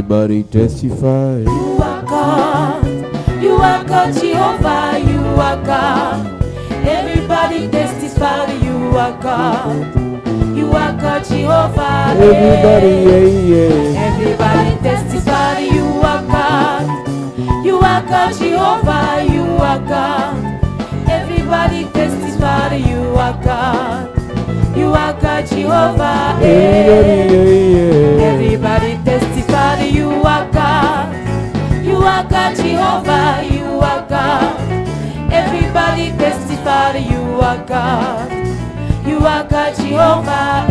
Everybody testify. You are God. You are God, Jehovah. You are God. Everybody testify. You are God. You are God, Jehovah. Everybody, yeah. Everybody testify. You are God. You are God, Jehovah. You are God. Everybody testify. You are God. You are God, Jehovah. Everybody testify. You are God. You are God, Jehovah. You are God. Everybody testify. You are God. You are God, Jehovah.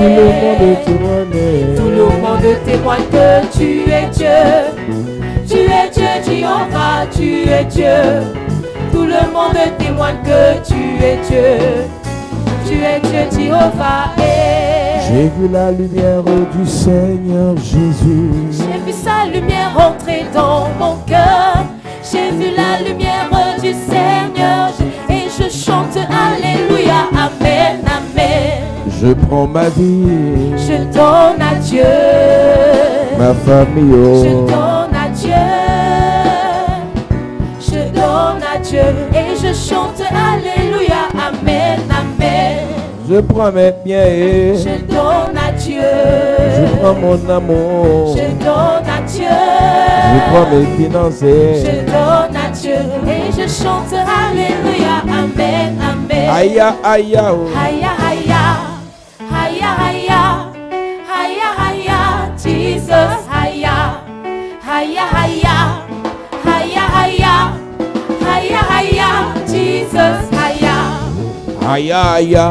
Tout le monde témoigne que tu es Dieu. Tu es Dieu, Jehovah. Tu es Dieu. Tout le monde témoigne que tu es Dieu. Tu es Dieu, Jehovah. J'ai vu la lumière du Seigneur Jésus. J'ai vu sa lumière entrer dans mon cœur. J'ai vu la lumière du Seigneur et je chante Alléluia, Amen, Amen. Je prends ma vie, Je donne à Dieu, ma famille, je oh. donne à Dieu, je donne à Dieu et je chante Alléluia, Amen, Amen. Je prends mes biens et Je donne à Dieu, je prends mon amour. je donne à Dieu, Je prends mes finances et je donne à Dieu et je chante Alléluia, Amen, Amen. Aya, aya, oh. Haya, haya, haya, haya, haya, haya, Jesus, haya, haya, haya, haya, haya, haya, haya, Jesus, haya. Aya, aya,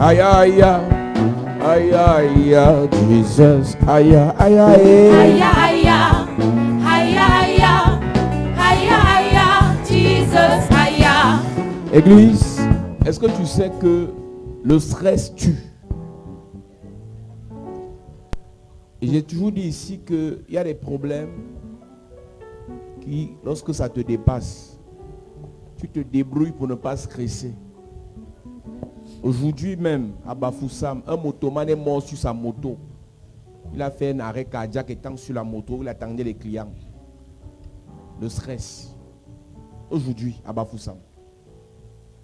aya, aya, aya, aya, Jesus, aya, aya, Haya, haya, haya, haya, haya, haya, Jesus, haya. Église, est-ce que tu sais que le stress tue? Et j'ai toujours dit ici qu'il y a des problèmes qui, lorsque ça te dépasse, tu te débrouilles pour ne pas stresser. Aujourd'hui même, à Bafoussam, un motoman est mort sur sa moto. Il a fait un arrêt cardiaque étant sur la moto, il attendait les clients. Le stress. Aujourd'hui, à Bafoussam.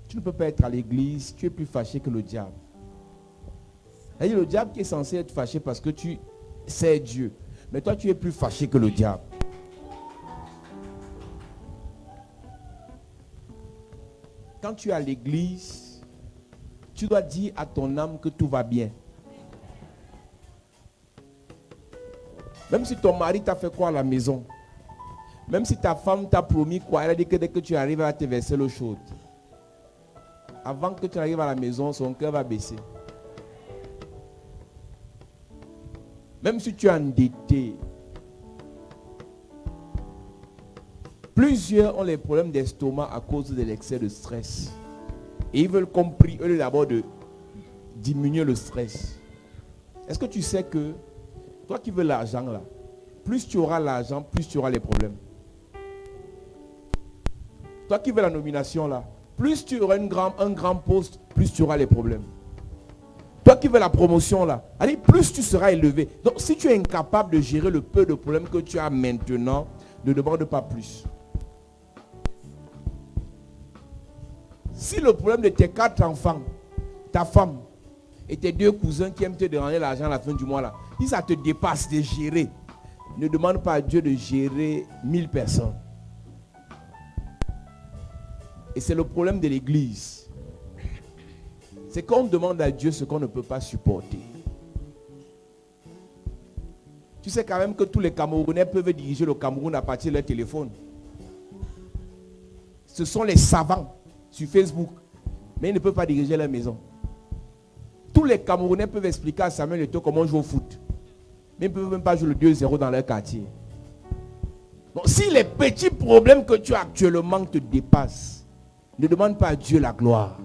Tu ne peux pas être à l'église, tu es plus fâché que le diable. C'est-à-dire le diable qui est censé être fâché parce que tu sais Dieu. Mais toi, tu es plus fâché que le diable. Quand tu es à l'église, tu dois dire à ton âme que tout va bien. Même si ton mari t'a fait quoi à la maison, même si ta femme t'a promis quoi, elle a dit que dès que tu arrives, elle va te verser l'eau chaude. Avant que tu arrives à la maison, son cœur va baisser. Même si tu es endetté, plusieurs ont les problèmes d'estomac à cause de l'excès de stress. Et ils veulent compris, eux, d'abord de diminuer le stress. Est-ce que tu sais que toi qui veux l'argent là, plus tu auras l'argent, plus tu auras les problèmes. Toi qui veux la nomination là, plus tu auras un grand poste, plus tu auras les problèmes. Toi qui veux la promotion là, allez, plus tu seras élevé. Donc si tu es incapable de gérer le peu de problèmes que tu as maintenant, ne demande pas plus. Si le problème de tes 4 enfants, ta femme et tes 2 cousins qui aiment te demander l'argent à la fin du mois là, si ça te dépasse de gérer, ne demande pas à Dieu de gérer 1000 personnes. Et c'est le problème de l'église. C'est qu'on demande à Dieu ce qu'on ne peut pas supporter. Tu sais quand même que tous les Camerounais peuvent diriger le Cameroun à partir de leur téléphone. Ce sont les savants sur Facebook, mais ils ne peuvent pas diriger leur maison. Tous les Camerounais peuvent expliquer à Samuel Eto'o comment jouer au foot, mais ils ne peuvent même pas jouer le 2-0 dans leur quartier. Donc si les petits problèmes que tu as actuellement te dépassent, ne demande pas à Dieu la gloire.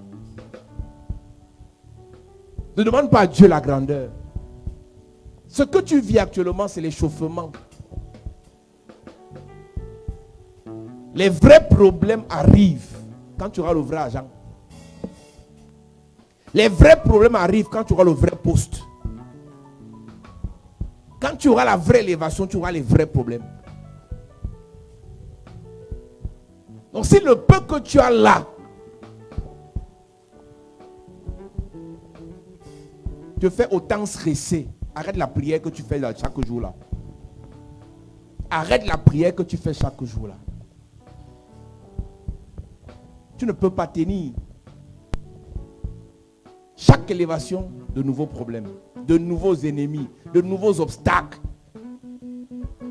Ne demande pas à Dieu la grandeur. Ce que tu vis actuellement, c'est l'échauffement. Les vrais problèmes arrivent quand tu auras le vrai argent. Les vrais problèmes arrivent quand tu auras le vrai poste. Quand tu auras la vraie élévation, tu auras les vrais problèmes. Donc si le peu que tu as là, te fait autant stresser, arrête la prière que tu fais chaque jour là. Arrête la prière que tu fais chaque jour là. Tu ne peux pas tenir. Chaque élévation, de nouveaux problèmes, de nouveaux ennemis, de nouveaux obstacles,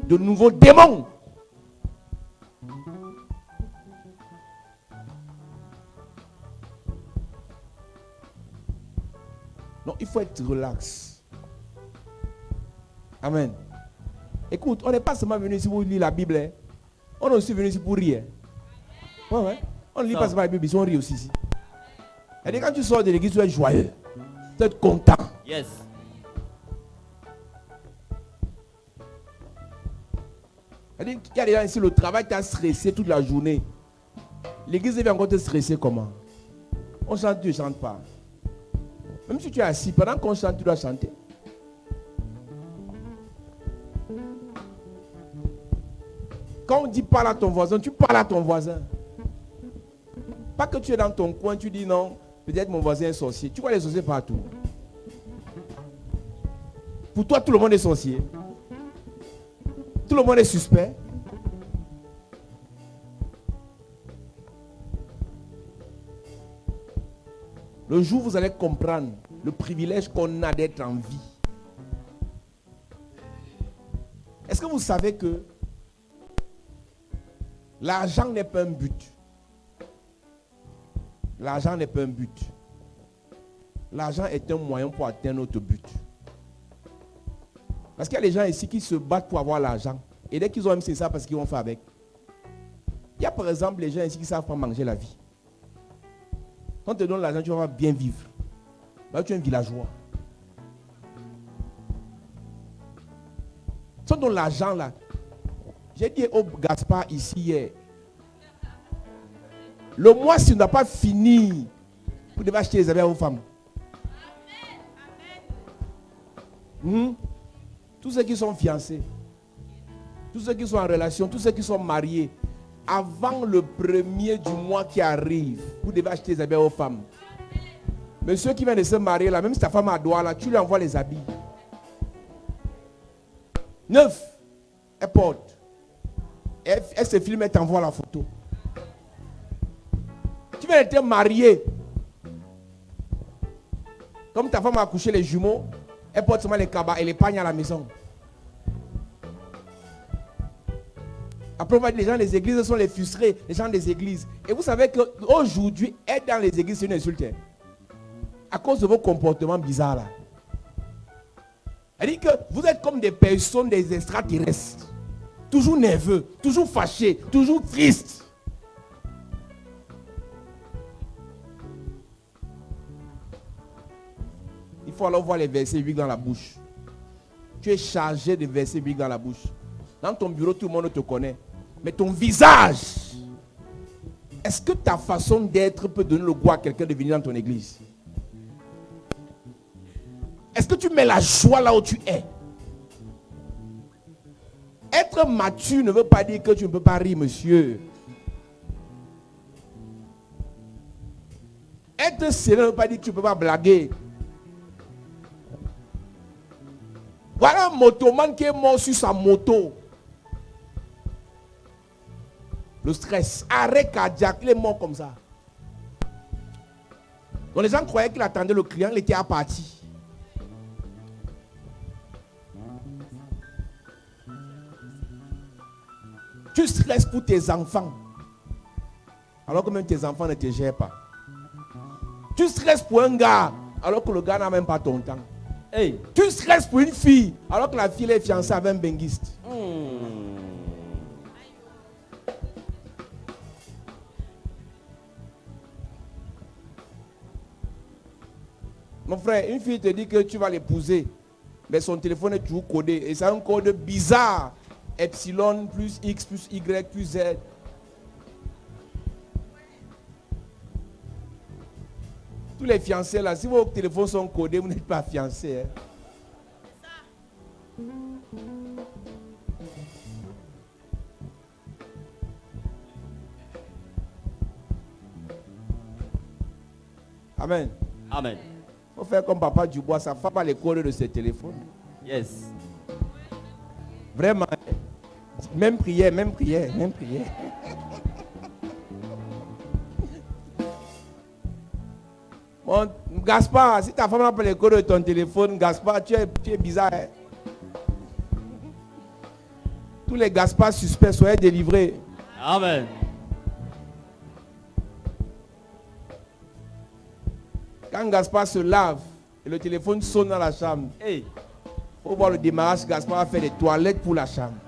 de nouveaux démons. Non, il faut être relax. Amen. Écoute, on n'est pas seulement venu ici pour lire la Bible. Hein. On est aussi venu ici pour rire. Ouais, ouais. On ne lit pas seulement la Bible, ici on rit aussi ici. Et quand tu sors de l'église, tu es joyeux. Tu es content. Yes. Il y a des gens ici, le travail t'a stressé toute la journée. L'église vient encore te stresser comment? On chante, tu ne chantes pas. Même si tu es assis, pendant qu'on chante, tu dois chanter. Quand on dit parle à ton voisin, tu parles à ton voisin. Pas que tu es dans ton coin, tu dis non, peut-être mon voisin est sorcier. Tu vois les sorciers partout. Pour toi, tout le monde est sorcier. Tout le monde est suspect. Le jour où vous allez comprendre le privilège qu'on a d'être en vie. Est-ce que vous savez que l'argent n'est pas un but? L'argent n'est pas un but. L'argent est un moyen pour atteindre notre but. Parce qu'il y a des gens ici qui se battent pour avoir l'argent. Et dès qu'ils ont même c'est ça parce qu'ils vont faire avec. Il y a par exemple les gens ici qui ne savent pas manger la vie. Quand on te donne l'argent, tu vas bien vivre. Là, tu es un villageois. Si on donne l'argent là, j'ai dit au Gaspard ici hier, le mois si on n'a pas fini, vous devez acheter les habits à vos femmes. Tous ceux qui sont fiancés, tous ceux qui sont en relation, tous ceux qui sont mariés, avant le premier du mois qui arrive, vous devez acheter les habits aux femmes. Mais ceux qui viennent de se marier là, même si ta femme a droit là, tu lui envoies les habits. Neuf, elle porte. Elle se filme, elle t'envoie la photo. Tu viens de te marier. Comme ta femme a accouché les jumeaux, elle porte seulement les cabas et les pagnes à la maison. Après, on va dire les gens des églises sont les frustrés, les gens des églises. Et vous savez qu'aujourd'hui, être dans les églises, c'est une insulte. À cause de vos comportements bizarres là. Elle dit que vous êtes comme des personnes, des extraterrestres. Toujours nerveux, toujours fâchés, toujours tristes. Il faut alors voir les versets bibliques dans la bouche. Tu es chargé de versets bibliques dans la bouche. Dans ton bureau, tout le monde te connaît. Mais ton visage, est-ce que ta façon d'être peut donner le goût à quelqu'un de venir dans ton église? Est-ce que tu mets la joie là où tu es? Être mature ne veut pas dire que tu ne peux pas rire, monsieur. Être sérieux ne veut pas dire que tu ne peux pas blaguer. Voilà un motoman qui est mort sur sa moto. Le stress, arrêt cardiaque, il est mort comme ça. Donc les gens croyaient qu'il attendait le client, il était à partir. Tu stresses pour tes enfants, alors que même tes enfants ne te gèrent pas. Tu stresses pour un gars, alors que le gars n'a même pas ton temps. Hey, tu stresses pour une fille, alors que la fille est fiancée avec un benguiste. Mon frère, une fille te dit que tu vas l'épouser, mais son téléphone est toujours codé. Et c'est un code bizarre. Epsilon plus X plus Y plus Z. Tous les fiancés là, si vos téléphones sont codés, vous n'êtes pas fiancés. Hein. Amen. Amen. Il faut faire comme Papa Dubois, ça ne fait pas les codes de ses téléphones. Yes. Vraiment. Même prière, même prière, même prière. Bon, Gaspard, si ta femme n'a pas les codes de ton téléphone, Gaspard, tu es bizarre. Hein? Tous les Gaspard suspects soient délivrés. Amen. Quand Gaspard se lave et le téléphone sonne dans la chambre, Hey. il faut voir le démarrage. Gaspard a fait des toilettes pour la chambre.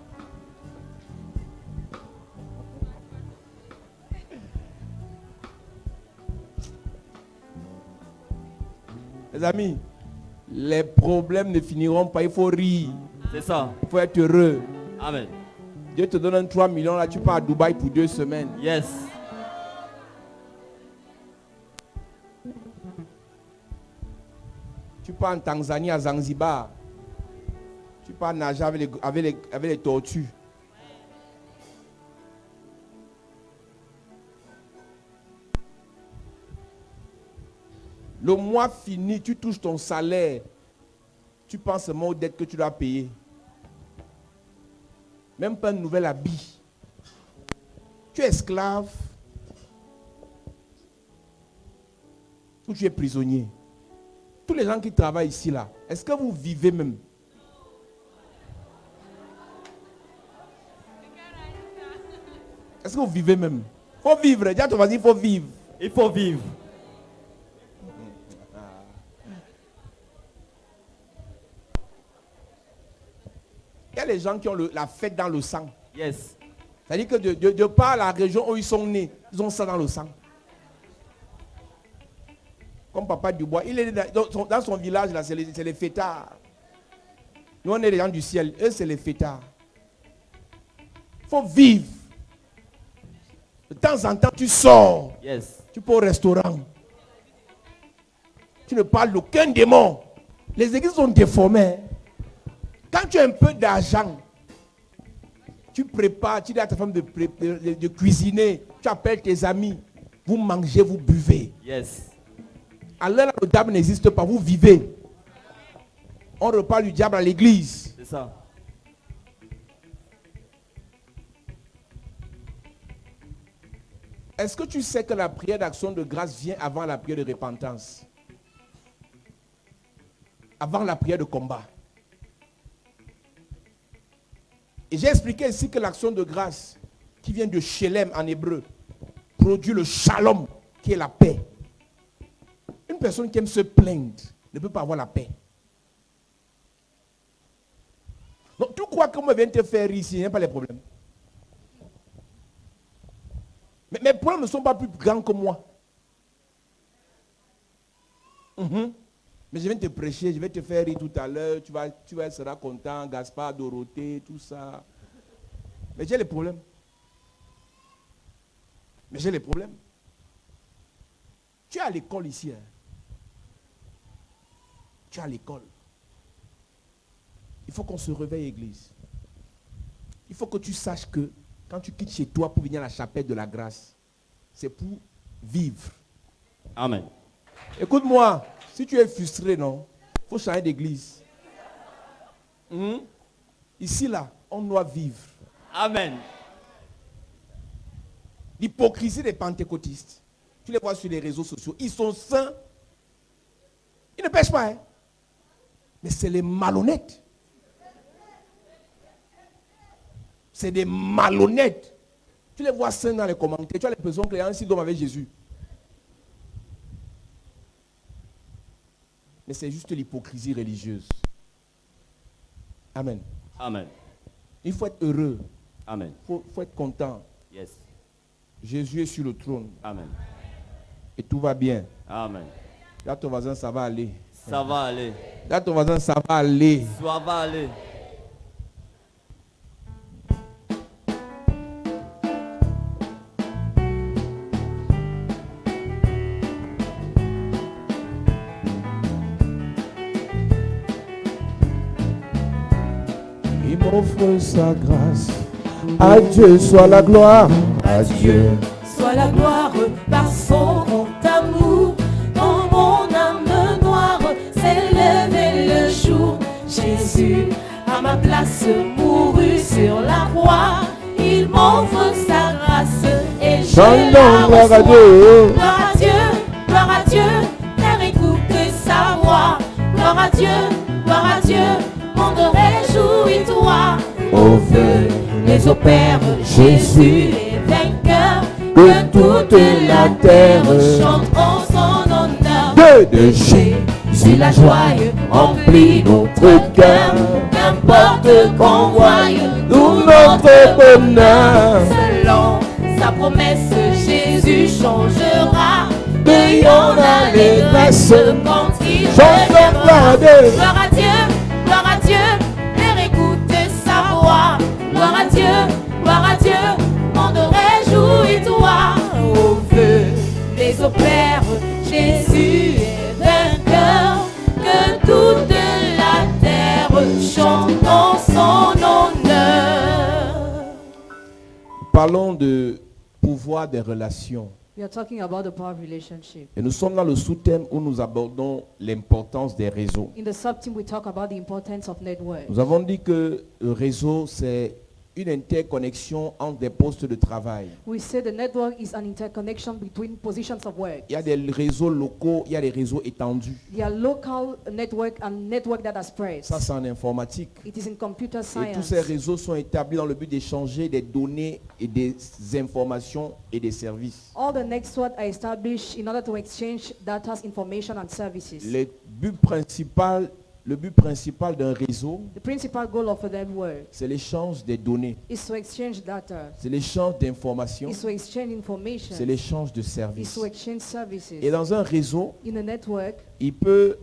Les amis, les problèmes ne finiront pas. Il faut rire. C'est ça. Il faut être heureux. Amen. Dieu te donne un 3 millions, là tu pars à Dubaï pour 2 semaines. Yes. Tu pars en Tanzanie, à Zanzibar. Tu pars nager avec les tortues. Le mois fini, tu touches ton salaire. Tu penses seulement aux dettes que tu dois payer. Même pas un nouvel habit. Tu es esclave. Ou tu es prisonnier. Tous les gens qui travaillent ici, là, est-ce que vous vivez même? Est-ce que vous vivez même? Il faut vivre. Dis à ton voisin, il faut vivre. Il faut vivre. Il y a les gens qui ont la fête dans le sang. Yes. C'est-à-dire que de par la région où ils sont nés, ils ont ça dans le sang. Comme Papa Dubois, il est dans son village, là, c'est les fêtards. Nous, on est les gens du ciel. Eux, c'est les fêtards. Il faut vivre. De temps en temps, tu sors. Yes. Tu peux au restaurant. Tu ne parles d'aucun démon. Les églises sont déformées. Quand tu as un peu d'argent, tu prépares, tu dis à ta femme de cuisiner. Tu appelles tes amis. Vous mangez, vous buvez. Yes. À l'heure où le diable n'existe pas, vous vivez. On reparle du diable à l'église. C'est ça. Est-ce que tu sais que la prière d'action de grâce vient avant la prière de repentance? Avant la prière de combat. Et j'ai expliqué ici que l'action de grâce, qui vient de Shelem en hébreu, produit le shalom, qui est la paix. Une personne qui aime se plaindre ne peut pas avoir la paix. Donc tu crois que moi je viens te faire ici, il n'y a pas les problèmes. Mais mes problèmes ne sont pas plus grands que moi. Mais je viens te prêcher, je vais te faire rire tout à l'heure, tu seras content, Gaspard, Dorothée, tout ça. Mais j'ai les problèmes. Tu es à l'école ici. Hein. Tu es à l'école. Il faut qu'on se réveille, église. Il faut que tu saches que quand tu quittes chez toi pour venir à la chapelle de la grâce, c'est pour vivre. Amen. Écoute-moi, si tu es frustré, non, il faut changer d'église. Ici, là, on doit vivre. Amen. L'hypocrisie des pentecôtistes, tu les vois sur les réseaux sociaux, ils sont saints. Ils ne pêchent pas, hein. Mais c'est les malhonnêtes. C'est des malhonnêtes. Tu les vois saints dans les commentaires. Tu as l'impression que les gens ici dorment avec Jésus. Mais c'est juste l'hypocrisie religieuse. Amen. Amen. Il faut être heureux. Amen. Il faut être content. Yes. Jésus est sur le trône. Amen. Et tout va bien. Amen. Là, ton voisin, ça va aller. Ça va aller. Là, ton voisin, ça va aller. Ça va aller. Il m'offre sa grâce. À Dieu soit la gloire. À Dieu soit la gloire par son grand amour. En Jésus, à ma place, mourut sur la croix. Il m'offre sa grâce et je la Chantons gloire à reçois. Dieu. Gloire à Dieu, Père, écoute sa voix. Gloire à Dieu, monde réjouis-toi. Au feu, les opères, Jésus est vainqueur. Que toute la terre chante en son honneur. De Jésus, la joie remplit notre cœur. Qu'importe qu'on voie, Nous notre bonheur. selon sa promesse, Jésus changera. Ayons l'allégresse quand il Chantons gloire à Dieu. Gloire à Dieu, Père, écoute sa voix. Gloire à Dieu, monde réjouis-toi. Au feu des opères, Jésus est vainqueur. Que toute la terre chante en son honneur. Parlons de pouvoir des relations. We are talking about the power of relationship. Et nous sommes dans le sous-thème où nous abordons l'importance des réseaux. In the sub-team, we talk about the importance of network. Nous avons dit que le réseau, c'est une interconnexion entre des postes de travail. We say the network is an interconnection between positions of work. Il y a des réseaux locaux, il y a des réseaux étendus. There are local network and network that are spread. Ça, c'est en informatique. It is in computer Et tous science. ces réseaux sont établis dans le but d'échanger des données et des informations et des services. All the networks are established in order to exchange data, information and services. Le but principal d'un réseau, The principal goal of a network c'est l'échange des données, is to exchange data, c'est l'échange d'informations, is to exchange information, c'est l'échange de is services. to exchange services. Et dans un réseau, In a network, il peut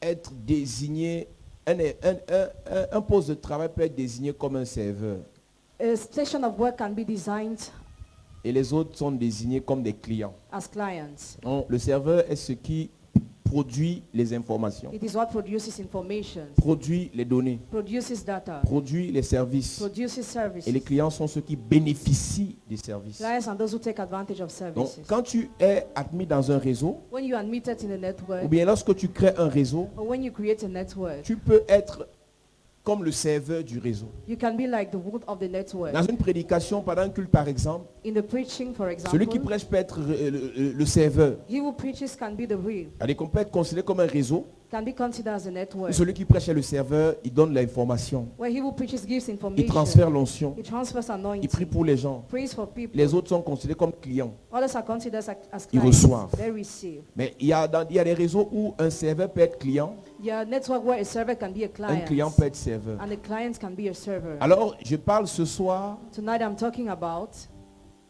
être désigné, un poste de travail peut être désigné comme un serveur. a station of work can be designed Et les autres sont désignés comme des clients. as clients. Donc, le serveur est ce qui produit les informations, It is what produces information, produit les données, produces data, produit les services. produces services. Et les clients sont ceux qui bénéficient des services. Clients and those who take advantage of Donc, services. quand tu es admis dans un réseau, When you are admitted in a ou network, bien lorsque tu crées un réseau, or when you create a network, tu peux être comme le serveur du réseau. you can be like the wood of the network. Dans une prédication, pendant un culte par exemple, In the preaching, for celui qui example, prêche peut être le serveur. he who preaches can be the wheel, C'est-à-dire qu'on peut être considéré comme un réseau. can be considered as a network. Celui qui prêche est le serveur, il donne l'information. Where he who preaches gives Il information, transfère l'onction. he transfers Il anointing, prie pour les gens. prays for people. Les autres sont considérés comme clients. Others are considered as Ils clients. reçoivent. They receive. Mais il y a des réseaux où un serveur peut être client, Your network where a server can be a un client, client peut être serveur. and a client can be a server. Alors, je parle ce soir Tonight I'm talking about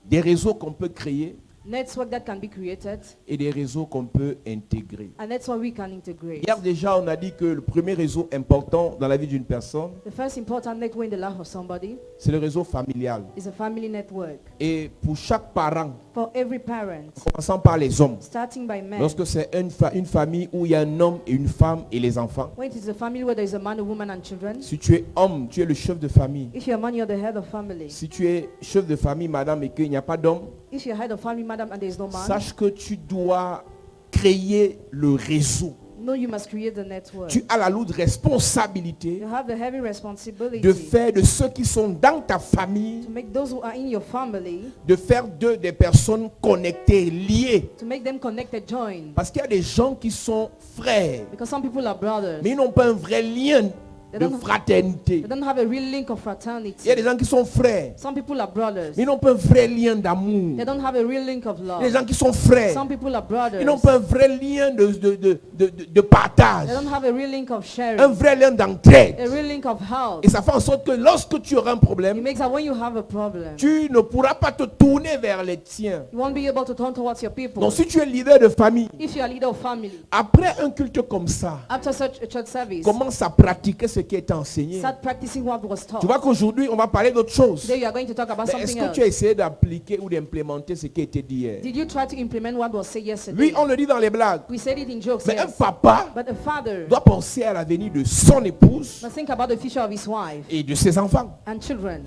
des réseaux qu'on peut créer network that can be created, et des réseaux qu'on peut intégrer. a network we can integrate. Hier déjà, on a dit que le premier réseau important dans la vie d'une personne, The first important network in the life of somebody c'est le réseau familial. is a family network. Et pour chaque parent, For every parent, commençant par les hommes, starting by men, lorsque c'est une famille où il y a un homme et une femme et les enfants, when it is a family where there is a man, a woman and children, si tu es homme, tu es le chef de famille. if you're a man, you're the head of family. Si tu es chef de famille, madame, et qu'il n'y a pas d'homme, If you're head of family, madam, and there is no man, sache que tu dois créer le réseau. no, you must create the network. Tu as la lourde responsabilité You have the heavy responsibility de faire de ceux qui sont dans ta famille, to make those who are in your family, de faire d'eux des personnes connectées, liées. to make them connected, join. Parce qu'il y a des gens qui sont frères, Because some people are brothers. mais ils n'ont pas un vrai lien de fraternité. They don't have a real link of Il y a fraternity. des gens qui sont frères, Some people are brothers. mais ils n'ont pas un vrai lien d'amour. They don't have a real link of Il y a love. des gens qui sont frères, Some people are brothers. ils n'ont pas un vrai lien de partage, They don't have a real link of un sharing. vrai lien d'entraide. A real link of help. Et ça fait en sorte que lorsque tu auras un It problème, makes that when you have a problem, tu ne pourras pas te tourner vers les tiens. you won't be able to turn towards your people. Donc si tu es leader de famille, If you are leader of family, après un culte comme ça, after such a church service, commence à pratiquer ce ce qui est enseigné. Start practicing what was taught. Tu vois qu'aujourd'hui, on va parler d'autre chose. Today you are going to talk about Mais est-ce something que tu as else. essayé d'appliquer ou d'implémenter ce qui a été dit hier? Did you try to implement what was said yesterday? Oui, on le dit dans les blagues. We said it in jokes, Mais un yes. papa But a father doit penser à l'avenir de son épouse must think about the future of his wife et de ses enfants. and children.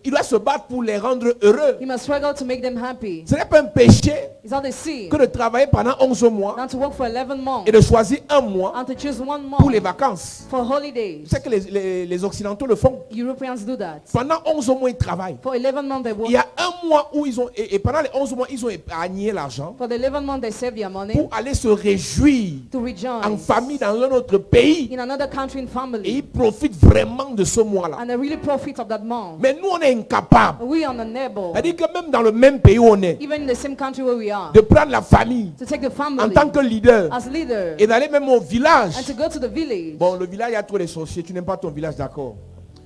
Il doit se battre pour les rendre heureux. He must struggle to make them happy. Ce n'est pas un péché It's not a sin que de travailler pendant 11 mois not to work for 11 months et de choisir un mois and to choose 1 pour les month vacances. for holidays. C'est que les Occidentaux le font. Europeans do that. Pendant 11 mois, ils travaillent. For 11 months they Il work. y a un mois où ils ont, et pendant les 11 mois, ils ont épargné l'argent For the 11 months they save their money pour aller se réjouir to en rejoice famille dans un autre pays. in another country in Et family. ils profitent vraiment de ce mois-là. And they really profit of that month. Mais nous, on est incapables. We are unable, C'est-à-dire que même dans le même pays où on est, even in the same country where we are, de prendre la famille to take the en family tant que leader as leader et d'aller même au village. and to go to the village. Bon, le village, il y a tous les sorciers. Tu n'aimes pas ton village, d'accord.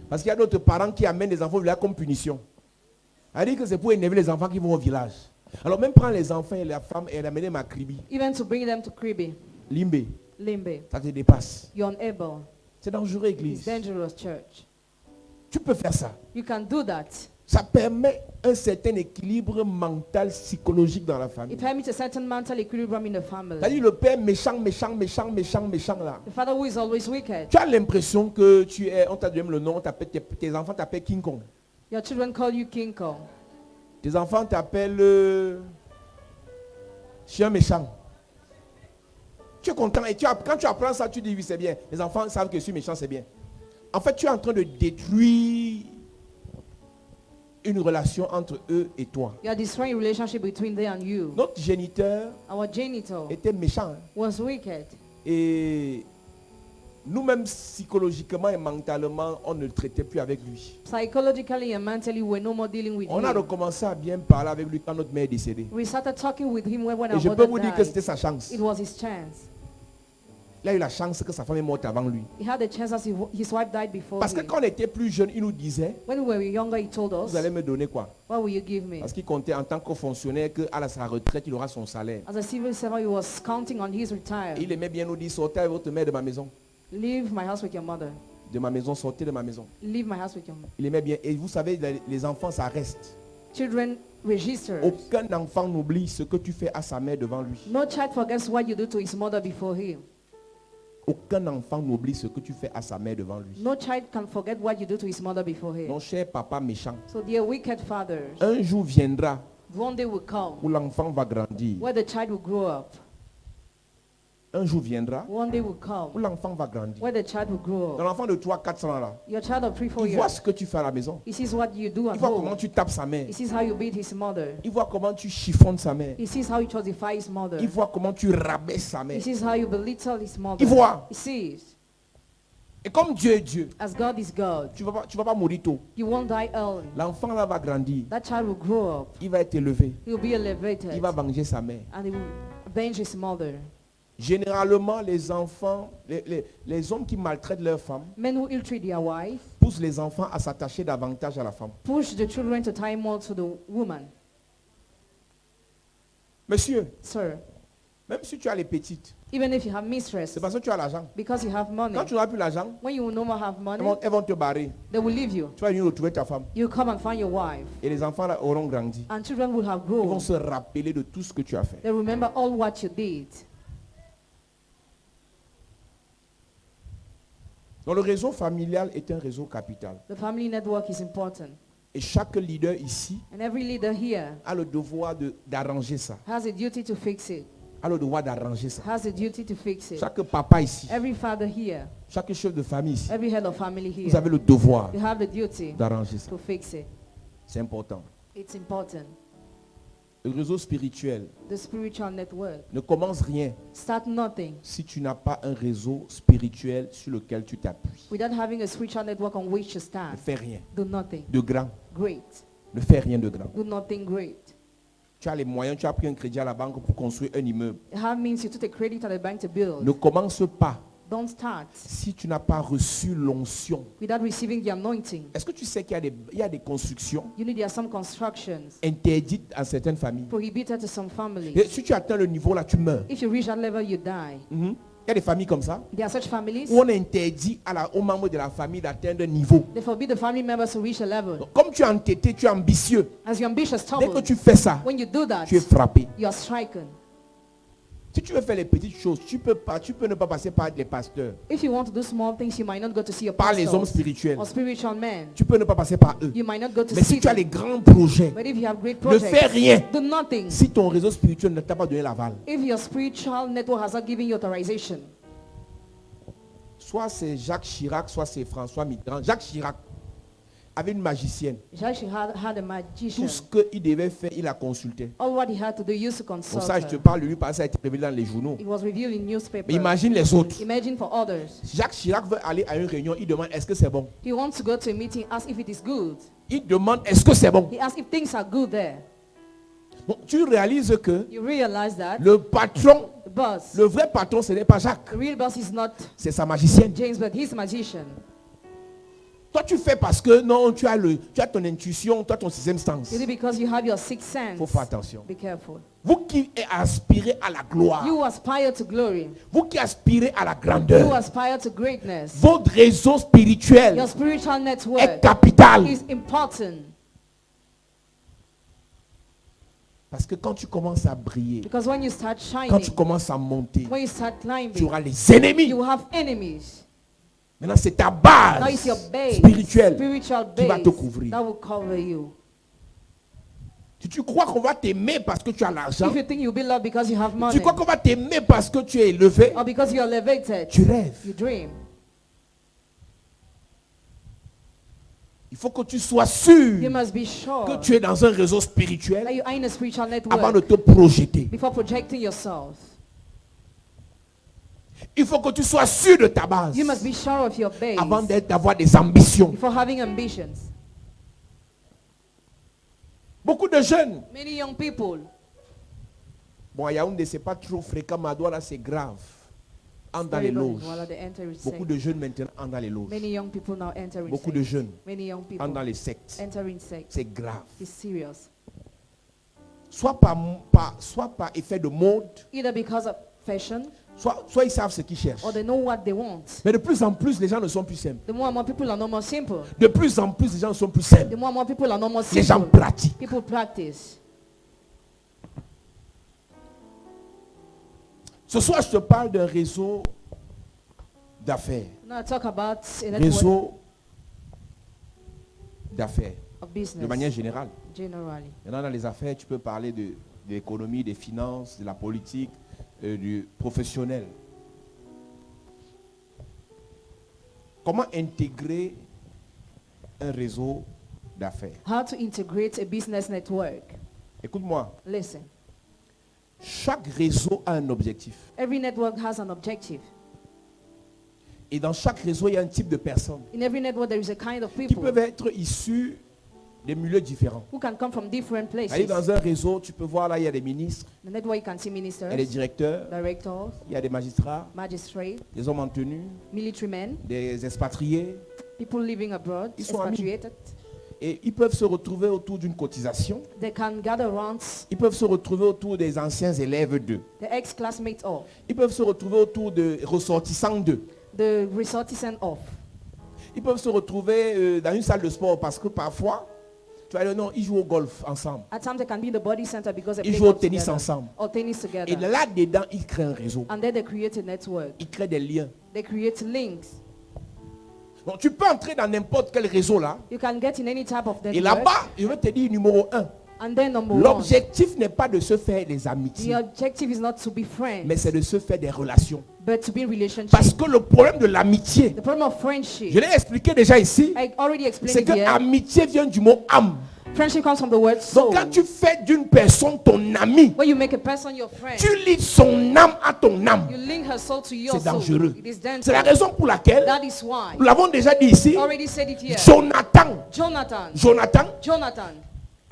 Parce qu'il y a d'autres parents qui amènent les enfants au village comme punition. C'est-à-dire que c'est pour énerver les enfants qui vont au village. Alors même prendre les enfants et la femme et l'amener à Kribi, Even to bring them to Kribi, Limbe, Limbe, ça te dépasse. you're unable. C'est dangereux, It's église. dangerous, church. Tu peux faire ça. You can do that. Ça permet un certain équilibre mental, psychologique dans la famille. It permits a certain mental equilibrium in the C'est-à-dire family. le père méchant là. The father who is always wicked. Tu as l'impression que tu es, on t'a donné le nom, tes enfants t'appellent King Kong. Your children call you King Kong. Tes enfants t'appellent chien méchant. Tu es content et quand tu apprends ça, tu dis oui, c'est bien. Les enfants savent que je suis méchant, c'est bien. En fait, tu es en train de détruire une relation entre eux et toi. You are destroying a relationship between them and you. Notre géniteur Our genital était méchant. Hein. was wicked. Et nous-mêmes, psychologiquement et mentalement, on ne le traitait plus avec lui. Psychologically and mentally, we're no more dealing with On a him. recommencé à bien parler avec lui quand notre mère est décédée. We started talking with him when Et our je peux mother vous dire que died. c'était sa chance. It was his chance. Il a eu la chance que sa femme est morte avant lui. He had a chance as his wife died before Parce que him. quand on était plus jeune, il nous disait, When we were younger, he told us, vous allez me donner quoi? what will you give me? Parce qu'il comptait en tant que fonctionnaire qu'à sa retraite, il aura son salaire. As a civil servant, he was counting on his retire. Et il aimait bien nous dire, sortez avec votre mère de ma maison. Leave my house with your mother. De ma maison, sortez de ma maison. Leave my house with your mother. Il aimait bien. Et vous savez, les enfants, ça reste. Children register. Aucun enfant n'oublie ce que tu fais à sa mère devant lui. No child forgets what you do to his mother before him. Aucun enfant n'oublie ce que tu fais à sa mère devant lui. No child can forget what you do to his mother before him. Mon cher papa méchant, So dear wicked fathers, un jour viendra one day will come où l'enfant va grandir. where the child will grow up. Un jour viendra One day will où come l'enfant va grandir. where the child will grow Dans up. l'enfant de 3-4 ans là, Your child of 3-4 il voit years, ce que tu fais à la maison. he sees what you do at Il voit comment home. tu tapes sa mère. He sees how you beat his mother. Il voit comment tu chiffonnes sa mère. He sees how you chosify his mother. Il voit comment tu rabaisses sa He mère. sees how you belittle his mother. Il voit. He sees. Et comme Dieu est Dieu, As God is God, tu vas pas mourir tôt. you won't die early. L'enfant là va grandir. That child will grow up. Il va être élevé. He will be elevated. Il va venger sa mère. And he will avenge his mother. Généralement, les enfants, les hommes qui maltraitent leurs femmes Men who ill-treat their wife poussent les enfants à s'attacher davantage à la femme. push the children to tie more to the woman. Monsieur, Sir, même si tu as les petites, even if you have mistress, c'est parce que tu as l'argent. because you have money, Quand tu n'auras plus l'argent, when you will no more have elles money, vont te barrer. they will leave you. Tu vas venir retrouver ta femme. You come and find your wife. Et les enfants là auront grandi. And children will have Ils vont grown. se rappeler de tout ce que tu as fait. They remember all what you did. Donc le réseau familial est un réseau capital. The family network is important. Et chaque leader ici And every leader here a le devoir d'arranger ça. has a duty to fix it. A le devoir d'arranger ça. Has a duty to fix it. Chaque papa ici, Every father here, chaque chef de famille ici, every head of family vous here, avez le devoir you have the duty d'arranger ça. to fix it. C'est important. It's important. Le réseau spirituel The spiritual network. ne commence rien Start nothing si tu n'as pas un réseau spirituel sur lequel tu t'appuies. without having a spiritual network on which to Ne stand. fais rien Do nothing de grand. great. Ne fais rien de grand. Do nothing great. Tu as les moyens, tu as pris un crédit à la banque pour construire un immeuble. That means you took a credit at the bank to build. Ne commence pas Don't start si tu n'as pas reçu l'onction. without receiving the anointing. Est-ce que tu sais qu'il y a des constructions You need there are some constructions interdites à certaines familles? prohibited to some families. Et si tu atteins le niveau là, tu meurs. If you reach that level, you die. Mhm. Il y a des familles comme ça There are such families. où on interdit aux membres de la famille d'atteindre un niveau. They forbid the family members to reach a level. Donc, comme tu es entêté, tu es ambitieux. As you're ambitious, Dès que trouble, tu fais ça, when you do that, tu es frappé. you are stricken. Si tu veux faire les petites choses, tu peux ne pas passer par les pasteurs, If you want to do small things, you might not go to see your par les hommes pastors spirituels. or spiritual men. Tu peux ne pas passer par eux. You might not go to Mais see si tu as them. les grands projets, But if you have great ne fais projects, rien. do nothing. Si ton réseau spirituel ne t'a pas donné l'aval, If your spiritual network has not given you authorization, soit c'est Jacques Chirac, soit c'est François Mitterrand. Jacques Chirac avait une magicienne. he actually had a magician. Tout ce qu'il devait faire, il la consultait. All what he had to do, he used to Pour consult ça, je te her. parle de lui parce que ça a été révélé dans les journaux. It was revealed in newspapers. Mais imagine les autres. Imagine for others. Jacques Chirac veut aller à une réunion, il demande est-ce que c'est bon. He wants to go to a meeting, ask if it is good. Il demande est-ce que c'est bon. He asks if things are good there. Donc, tu réalises que You realize that le patron, the boss, le vrai patron, ce n'est pas Jacques, the real boss is not c'est sa magicienne. James, but his magician. Toi, tu fais parce que non, tu as ton intuition, tu as ton sixième sens. You do because you have your sixth Il sense. faut faire attention. Be careful. Vous qui aspirez à la gloire, You aspire to glory. vous qui aspirez à la You grandeur, aspire to greatness. votre réseau spirituel Your spiritual est network capital. is important. Parce que quand tu commences à briller, Because when you start quand shining, tu commences à monter, when you start tu climbing, auras les ennemis. you will have enemies. Maintenant, c'est ta Now it's your base base, spirituelle spiritual qui va base te couvrir. that will cover you. Si tu crois qu'on va t'aimer parce que tu as l'argent, If you think you'll be loved because you have tu money, crois qu'on va t'aimer parce que tu es élevé, or because you're elevated, tu rêves. you dream. Il faut que tu sois sûr You must be sure que tu es dans un réseau that spirituel you are in a spiritual avant de network te projeter. before projecting yourself. Il faut que tu sois sûr de ta base You must be sure of your base avant d'avoir des ambitions. before having ambitions. Beaucoup de jeunes, Many young people, bon à Yaoundé c'est pas trop fréquent, mais à Douala c'est grave, entrent dans les very loges. well, they enter with Beaucoup sex. de jeunes maintenant entrent dans les loges. Many young people now enter in Beaucoup de sex. jeunes Many young people entrent dans les sectes. enter in sex. C'est grave. It's serious. Soit par effet de mode, Either because of fashion soit ils savent ce qu'ils cherchent. or they know what they want. Mais de plus en plus, les gens ne sont plus simples. The more and more people are no more simple. De plus en plus, les gens sont plus simples. The more and more people are no more Les gens simple. pratiquent. People practice. Ce soir, je te parle d'un réseau d'affaires. Now I talk about a network Réseau d'affaires, of de business manière générale. generally. Maintenant, dans les affaires, tu peux parler de l'économie, des finances, de la politique, du professionnel. Comment intégrer un réseau d'affaires? How to integrate a business network. Écoute-moi, Listen, chaque réseau a un objectif. every network has an objective. Et dans chaque réseau, il y a un type de personnes In every network, there is a kind of qui people peuvent être issus des milieux différents. who can come from different places. Allez, dans un réseau, tu peux voir là, il y a des ministres, The network, you can see il y a des ministers, directeurs, directors, il y a des magistrats, magistrates, des hommes en tenue, military men, des expatriés. people living abroad, Ils sont amis. expatriated. Et ils peuvent se retrouver autour d'une cotisation. They can gather around Ils peuvent se retrouver autour des anciens élèves d'eux. the ex-classmates of, Ils peuvent se retrouver autour de ressortissants d'eux. the ressortissants of. Ils peuvent se retrouver dans une salle de sport parce que parfois, tu vas dire non, ils jouent au golf ensemble. At times they can be in the body center because they Ils play jouent au golf tennis together, ensemble. or tennis Et together. là-dedans, ils créent un réseau. And then they create a network. Ils créent des liens. They create links. Donc tu peux entrer dans n'importe quel réseau là. You can get in any type of Et network. là-bas, je vais te dire numéro 1. And then number one, L'objectif n'est pas de se faire des the amitiés, objective is not to be friends, mais c'est de se faire des relations. but to be in relationship. Parce que le problème de l'amitié, The problem of friendship, je l'ai expliqué déjà ici, I already c'est explained que it here. amitié vient du mot âme. Friendship comes from the word soul. Donc quand tu fais d'une personne ton ami, When you make a person your friend, tu lis son âme à ton âme. you link her soul to your C'est soul. dangereux. It is C'est la dangerous. raison pour laquelle, That is why. nous l'avons déjà dit ici, I already said it here. Jonathan, Jonathan. Jonathan, Jonathan.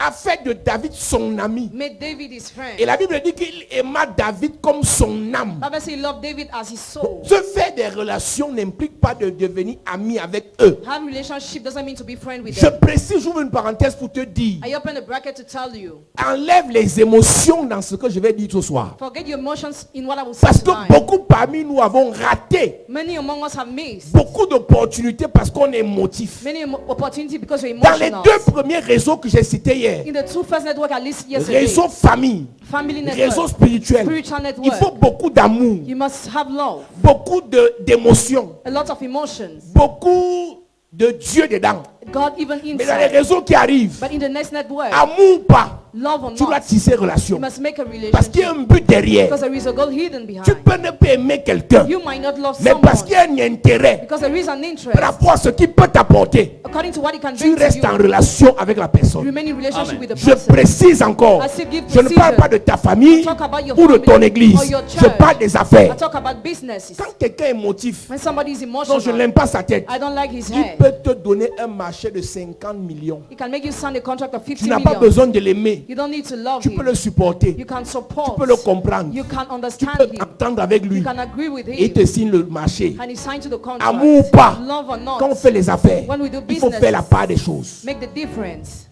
a fait de David son ami. made David his friend. Et la Bible dit qu'il aima David comme son âme. Bible says he loved David as his soul. Se faire des relations n'implique pas de devenir ami avec eux. Have relationship doesn't mean to be friend with Je them. précise, j'ouvre une parenthèse pour te dire, I open a bracket to tell you. enlève les émotions dans ce que je vais dire ce soir. Forget your emotions in what I will say Parce que tonight. beaucoup parmi nous avons raté Many among us have missed beaucoup d'opportunités parce qu'on est émotif. many opportunities because we're Dans les emotional. deux premiers réseaux que j'ai cités hier, In the two first network I listed yesterday, réseau famille, family réseau network, spirituel, spiritual il network, faut beaucoup d'amour, you must have love, beaucoup d'émotions, a lot of emotions. beaucoup de Dieu dedans. God even Mais dans les inside. réseaux qui arrivent, But in the next network, amour ou pas, love or tu dois not, tisser you relation. must make a Parce qu'il y a relationship. un but derrière. Because there is a goal hidden Tu behind. peux ne pas aimer quelqu'un, You might not love mais parce qu'il y someone a un intérêt because there is an par interest. rapport à ce qu'il peut t'apporter. According to what he can Tu bring to restes en you, relation avec la you personne. remain in relationship Amen. with the Je person. précise encore, I still give je ne parle precision. pas de ta famille I talk about your ou de family ton église. or your Je church. parle des I affaires. talk about businesses. Quand quelqu'un est émotif, When somebody is non, je emotional, n'aime pas sa tête. I don't like his Il head. peut te donner un marché de 50 millions. He can make you sign a contract of Tu 50 n'as pas million. besoin de l'aimer. You don't need to love Tu peux him. le supporter. You can Tu support. peux le comprendre. You can Tu understand peux him. entendre avec lui. You can agree with Et il him. te signe le marché. And he signed to the contract. Amour ou pas, Love or quand on not, fait les affaires, when we do il faut business, faire la part des choses. make the difference.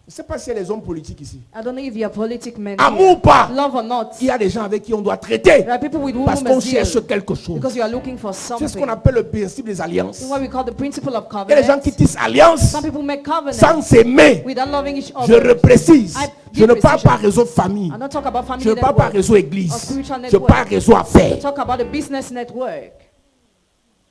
Je ne sais pas s'il y a des hommes politiques ici. I don't know if you're a politic man. Amour ou pas, Love or not. il y a des gens avec qui on doit traiter. There are people with whom Parce we qu'on must cherche deal quelque chose. because you are looking for C'est ce something. qu'on appelle le principe des alliances. What we call the principle of Il y a des gens covenant. qui tissent alliance Some people make covenants sans s'aimer. without loving each Je other. reprécise. I Je ne give parle pas precision. réseau famille. I don't talk about family Je ne parle pas network. réseau église. Or spiritual Je network. parle réseau I affaires. talk about a business network.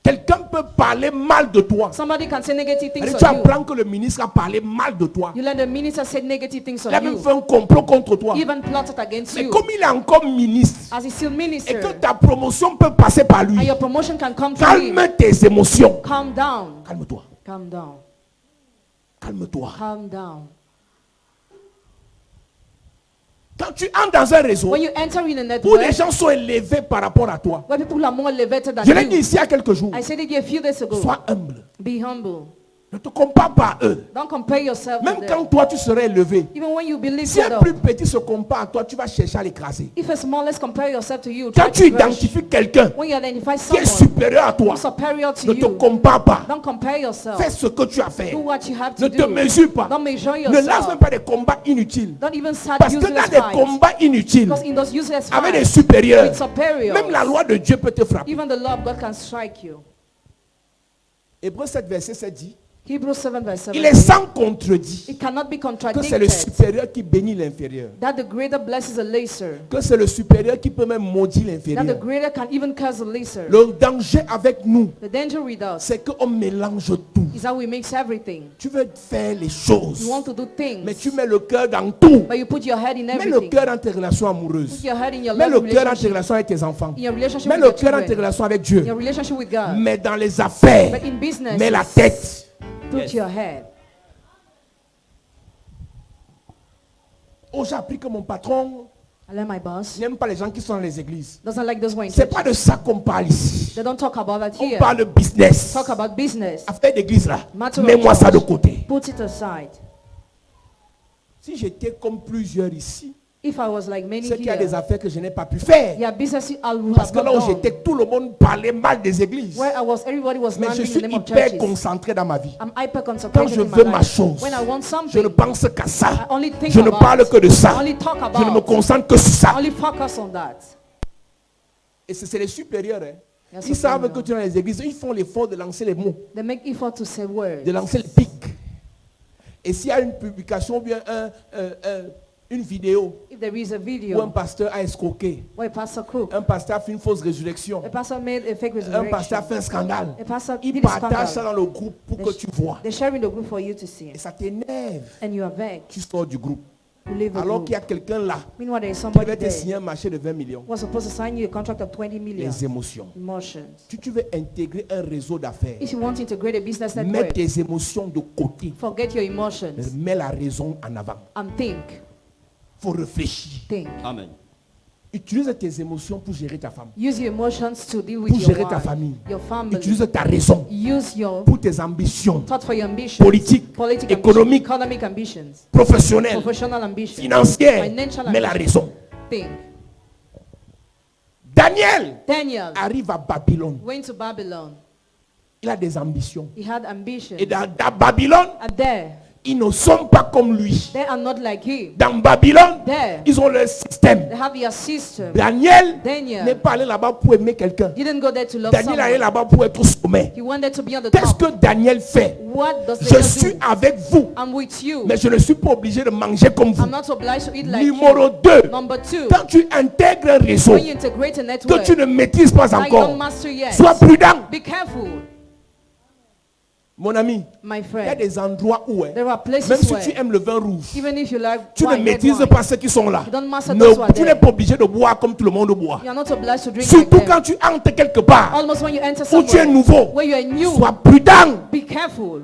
Quelqu'un peut parler mal de toi. Somebody can say negative things C'est-à-dire, tu on you. apprends que le ministre a parlé mal de toi. You let the minister say negative things Il a on même you. fait un complot contre toi. Even plotted against Mais you. comme il est encore ministre As he still et minister. que ta promotion peut passer par lui, And your promotion can come through him. calme tes émotions. Calm down. Calme-toi. Calm down. Calme-toi. Calm down. Quand tu entres dans un réseau When you enter in a où les network gens sont élevés par rapport à toi, where people are more elevated than je l'ai dit you, ici il y a quelques jours, I said it a few days ago. sois humble. Be humble. Ne te compare pas à eux. Don't compare yourself Même with quand them. toi tu serais élevé, Even when you believe si un it plus up. petit se compare à toi, tu vas chercher à l'écraser. If a smallest compare yourself to you, Quand try tu to crush. identifies quelqu'un When you identify qui est someone supérieur à toi, who's superior to ne te you, compare pas. don't compare yourself. Fais ce que tu as fait. Do what you have Ne to te do. mesure pas. Don't measure Ne lance yourself. même pas des combats inutiles. Don't even start Parce que dans useless des fights. combats inutiles, Because in those useless avec des fights, supérieurs, with superiors, même la loi de Dieu peut te frapper. even the law of God can strike you. Hébreux 7, verset 7 dit, Hebrews 7 verse 7. il est sans contredit It cannot be que c'est le contradicted supérieur qui bénit l'inférieur. that the greater blesses the lesser. Que c'est le supérieur qui peut même maudire That the l'inférieur. greater can even curse the lesser. Le danger avec nous, The danger with us c'est qu'on mélange tout. is how we mix everything. Tu veux faire les choses, You want to do mais things, tu mets le cœur dans tout. but you put your head in Mets le everything. cœur dans tes relations amoureuses. Put your head in your Mets love le cœur dans tes relationship, relations avec tes enfants. in your relationship Mets with le your cœur dans tes children, relations avec in Dieu. your relationship with God. Mais dans les affaires, But in business, mets la tête. put Yes. your head. Oh, j'ai appris que mon patron I let my boss n'aime pas les gens qui sont dans les églises. doesn't like those who are in C'est church. pas de ça qu'on parle ici. They don't talk about that On here. parle de business. Talk about business. Affaire d'église là. Matter of Mets-moi ça de church. côté. Put it aside. Si j'étais comme plusieurs ici, If I was like many c'est qu'il y a des here, affaires que je n'ai pas pu faire. yeah, business I would Parce have que là où not done. j'étais, tout le monde parlait mal des églises. Where I was, everybody was Mais je landing suis in the name of hyper churches. concentré dans ma vie. I'm hyper Quand concentrated je in my veux ma life. chose, When I want je something, ne pense qu'à I ça. only think Je ne about parle que de I ça. only talk Je ne me about. concentre que sur ça. Only focus on that. Et c'est les supérieurs. Hein. Yes, Ils savent supérieurs. que tu es dans les églises. Ils font l'effort de lancer les mots, They make effort to say words. de lancer les pics. Et s'il y a une publication ou bien une vidéo If there is a où un video pasteur a escroqué, where a pastor crook, un pasteur a fait une fausse résurrection, a pastor made a fake un pasteur a resurrection, fait un scandale, a pastor il did a partage ça scandal. dans le groupe pour que tu vois. They share in the group for you to see. Et ça t'énerve. And you are vexed. Tu sors du groupe. You leave the Alors group. qu'il y a quelqu'un là Meanwhile, there is qui somebody devait te there signer un marché de 20 millions. who was supposed to sign you a contract of 20 million. Les émotions. Emotions. Si tu veux intégrer un réseau d'affaires, If you want to integrate a business mets network, tes émotions de côté. forget your emotions Mets la raison en avant. and think. Il faut réfléchir. Think. Amen. Utilise tes émotions pour gérer ta femme. Use your emotions to deal with Pour your gérer ta wife, famille. your family. Utilise ta raison Use your pour tes ambitions thought for your ambitions, politiques, political économiques, economic ambitions, professionnelles, professional ambitions, financières, financial mais la ambitions. raison. Think. Daniel arrive à Babylone. Went to Babylon. Il a des ambitions. He had ambitions. Et dans Babylone, And there, ils ne sont pas comme lui. they are not like him. Dans Babylone, There, ils ont leur système. they have their system. Daniel Daniel n'est pas allé là-bas pour aimer quelqu'un. didn't go there to love Daniel est allé someone. là-bas pour être au sommet. He wanted to be on the Qu'est-ce top. que Daniel fait? What does Je Daniel suis do? avec vous, I'm with you. mais je ne suis pas obligé de manger comme vous. I'm not obliged to eat like Numéro you. 2, Number 2, quand tu intègres un réseau when you integrate a que network tu ne maîtrises pas that you don't encore, master yet, sois prudent. be careful, Mon ami, my il y a friend. des endroits où, There are places même si where, tu aimes le vin rouge, even if you like tu ne wine, red maîtrises wine, pas ceux qui sont là. you don't master those who are Tu n'es there. pas obligé de boire comme tout le monde boit. You are not obliged to drink Surtout like them. quand tu entres quelque part Almost when you enter où tu es somewhere nouveau, where you are new, sois prudent. be careful.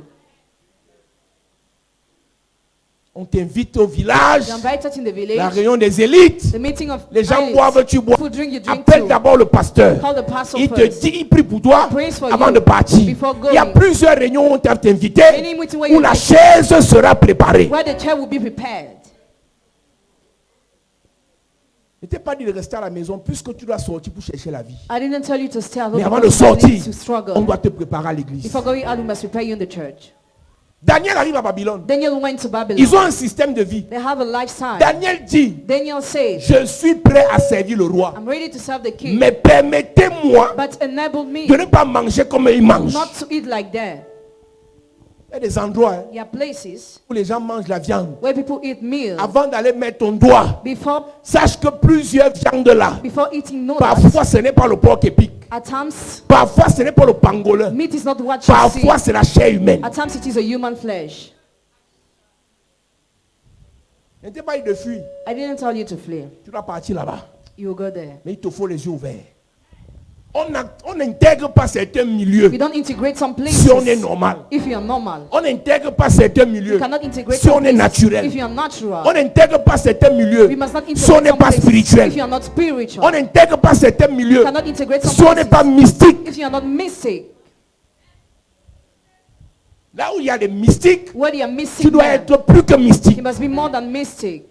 On t'invite au village, You're invited in the la village, réunion des élites. the meeting of Les gens elites. boivent, tu bois. People drink, you drink Appelle too. d'abord le pasteur. Call the pastor Il te first. dit, il prie pour toi Prays for avant you de partir. before Il y a going. plusieurs réunions où on t'a invité, Many meetings where où you la invite- chaise sera préparée. Where the chair will be prepared. Ne t'ai pas dit de rester à la maison puisque tu dois sortir pour chercher la vie. I didn't tell you to stay at home Mais avant de because you sortir, need to struggle. on doit te préparer à l'église. Before going out, we must prepare you in the church. Daniel arrive à Babylone. Daniel went to Babylon. Ils ont un système de vie. They have a lifestyle. Daniel dit, Daniel said, je suis prêt à servir le roi. I'm ready to serve the king, Mais permettez-moi but enable me de ne pas manger comme ils mangent. not to eat like that. Il y a des endroits There are places où les gens mangent la viande. where people eat meal. Avant d'aller mettre ton doigt, Before sache que plusieurs viandes là, eating, know that parfois ce n'est pas le porc épic. at times Parfois ce n'est pas le pangolin. meat is not what you see. Parfois c'est la chair humaine. At times it is a human flesh. Ne t'ai pas dit de fuir. I didn't tell you to flee. Tu dois partir là-bas. You will go there. Mais il te faut les yeux ouverts. On n'intègre pas certains milieux We don't integrate some places si on est normal. if you are normal. On n'intègre pas certains milieux You cannot integrate si some on est places naturel. if you are natural. On n'intègre pas certains milieux We must not si on integrate n'est some pas places spirituel. if you are not spiritual. On n'intègre pas certains milieux You cannot integrate some si on n'est places pas mystique. if you are not mystic. Là où il y a des mystiques, Where they are tu mystic, dois man, être plus que mystique. you must be more than mystic.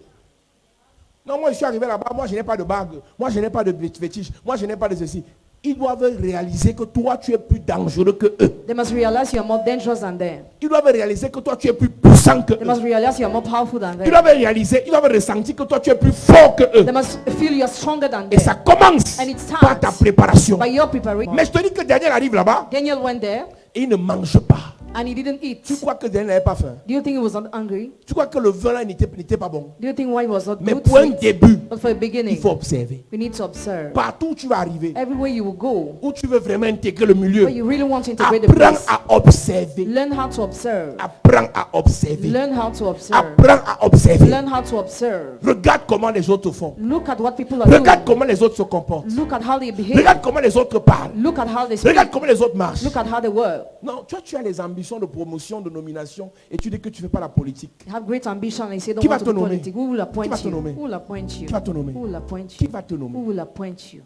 Non, moi je suis arrivé là-bas, moi je n'ai pas de bague, moi je n'ai pas de fétiche, moi je n'ai pas de ceci. Ils doivent réaliser que toi tu es plus dangereux que eux. They must realize you are more dangerous than them. Ils doivent réaliser que toi tu es plus puissant que They eux. must realize you are more powerful than Ils them. doivent réaliser, ils doivent ressentir que toi tu es plus fort que eux. They must feel you are stronger than Et ça them. commence And it starts par ta préparation. by your preparation. Mais je te dis que Daniel arrive là-bas Daniel went there et il ne mange pas. and he didn't eat. Tu crois que Daniel n'avait pas faim? Do you think he was not hungry? Tu crois que le vin là n'était pas bon? Do you think why he was not Mais good? pour un Sweet? début, But for a il beginning, faut observer. we need to observe. Partout où tu vas arriver, Everywhere you will go, où tu veux vraiment intégrer le milieu, where you really want to integrate the apprends place, à observer. learn how to observe. Apprends à observer. Learn how to observe. Apprends à observer. Learn how to observe. Regarde comment les autres font. Look at what people are Regarde doing. comment les autres se comportent. Look at how they behave. Regarde comment les autres parlent. Look at how they speak. Regarde comment les autres marchent. Look at how they work. Non, toi tu as les ambitions de promotion, de nomination et tu dis que tu ne fais pas la politique. They have great ambition and they say don't Qui va want to te be nommer? politics. Who will Qui appoint va te you? nommer? Who will appoint you? Qui va te nommer? Who will appoint Qui you? va te nommer? Who will appoint you?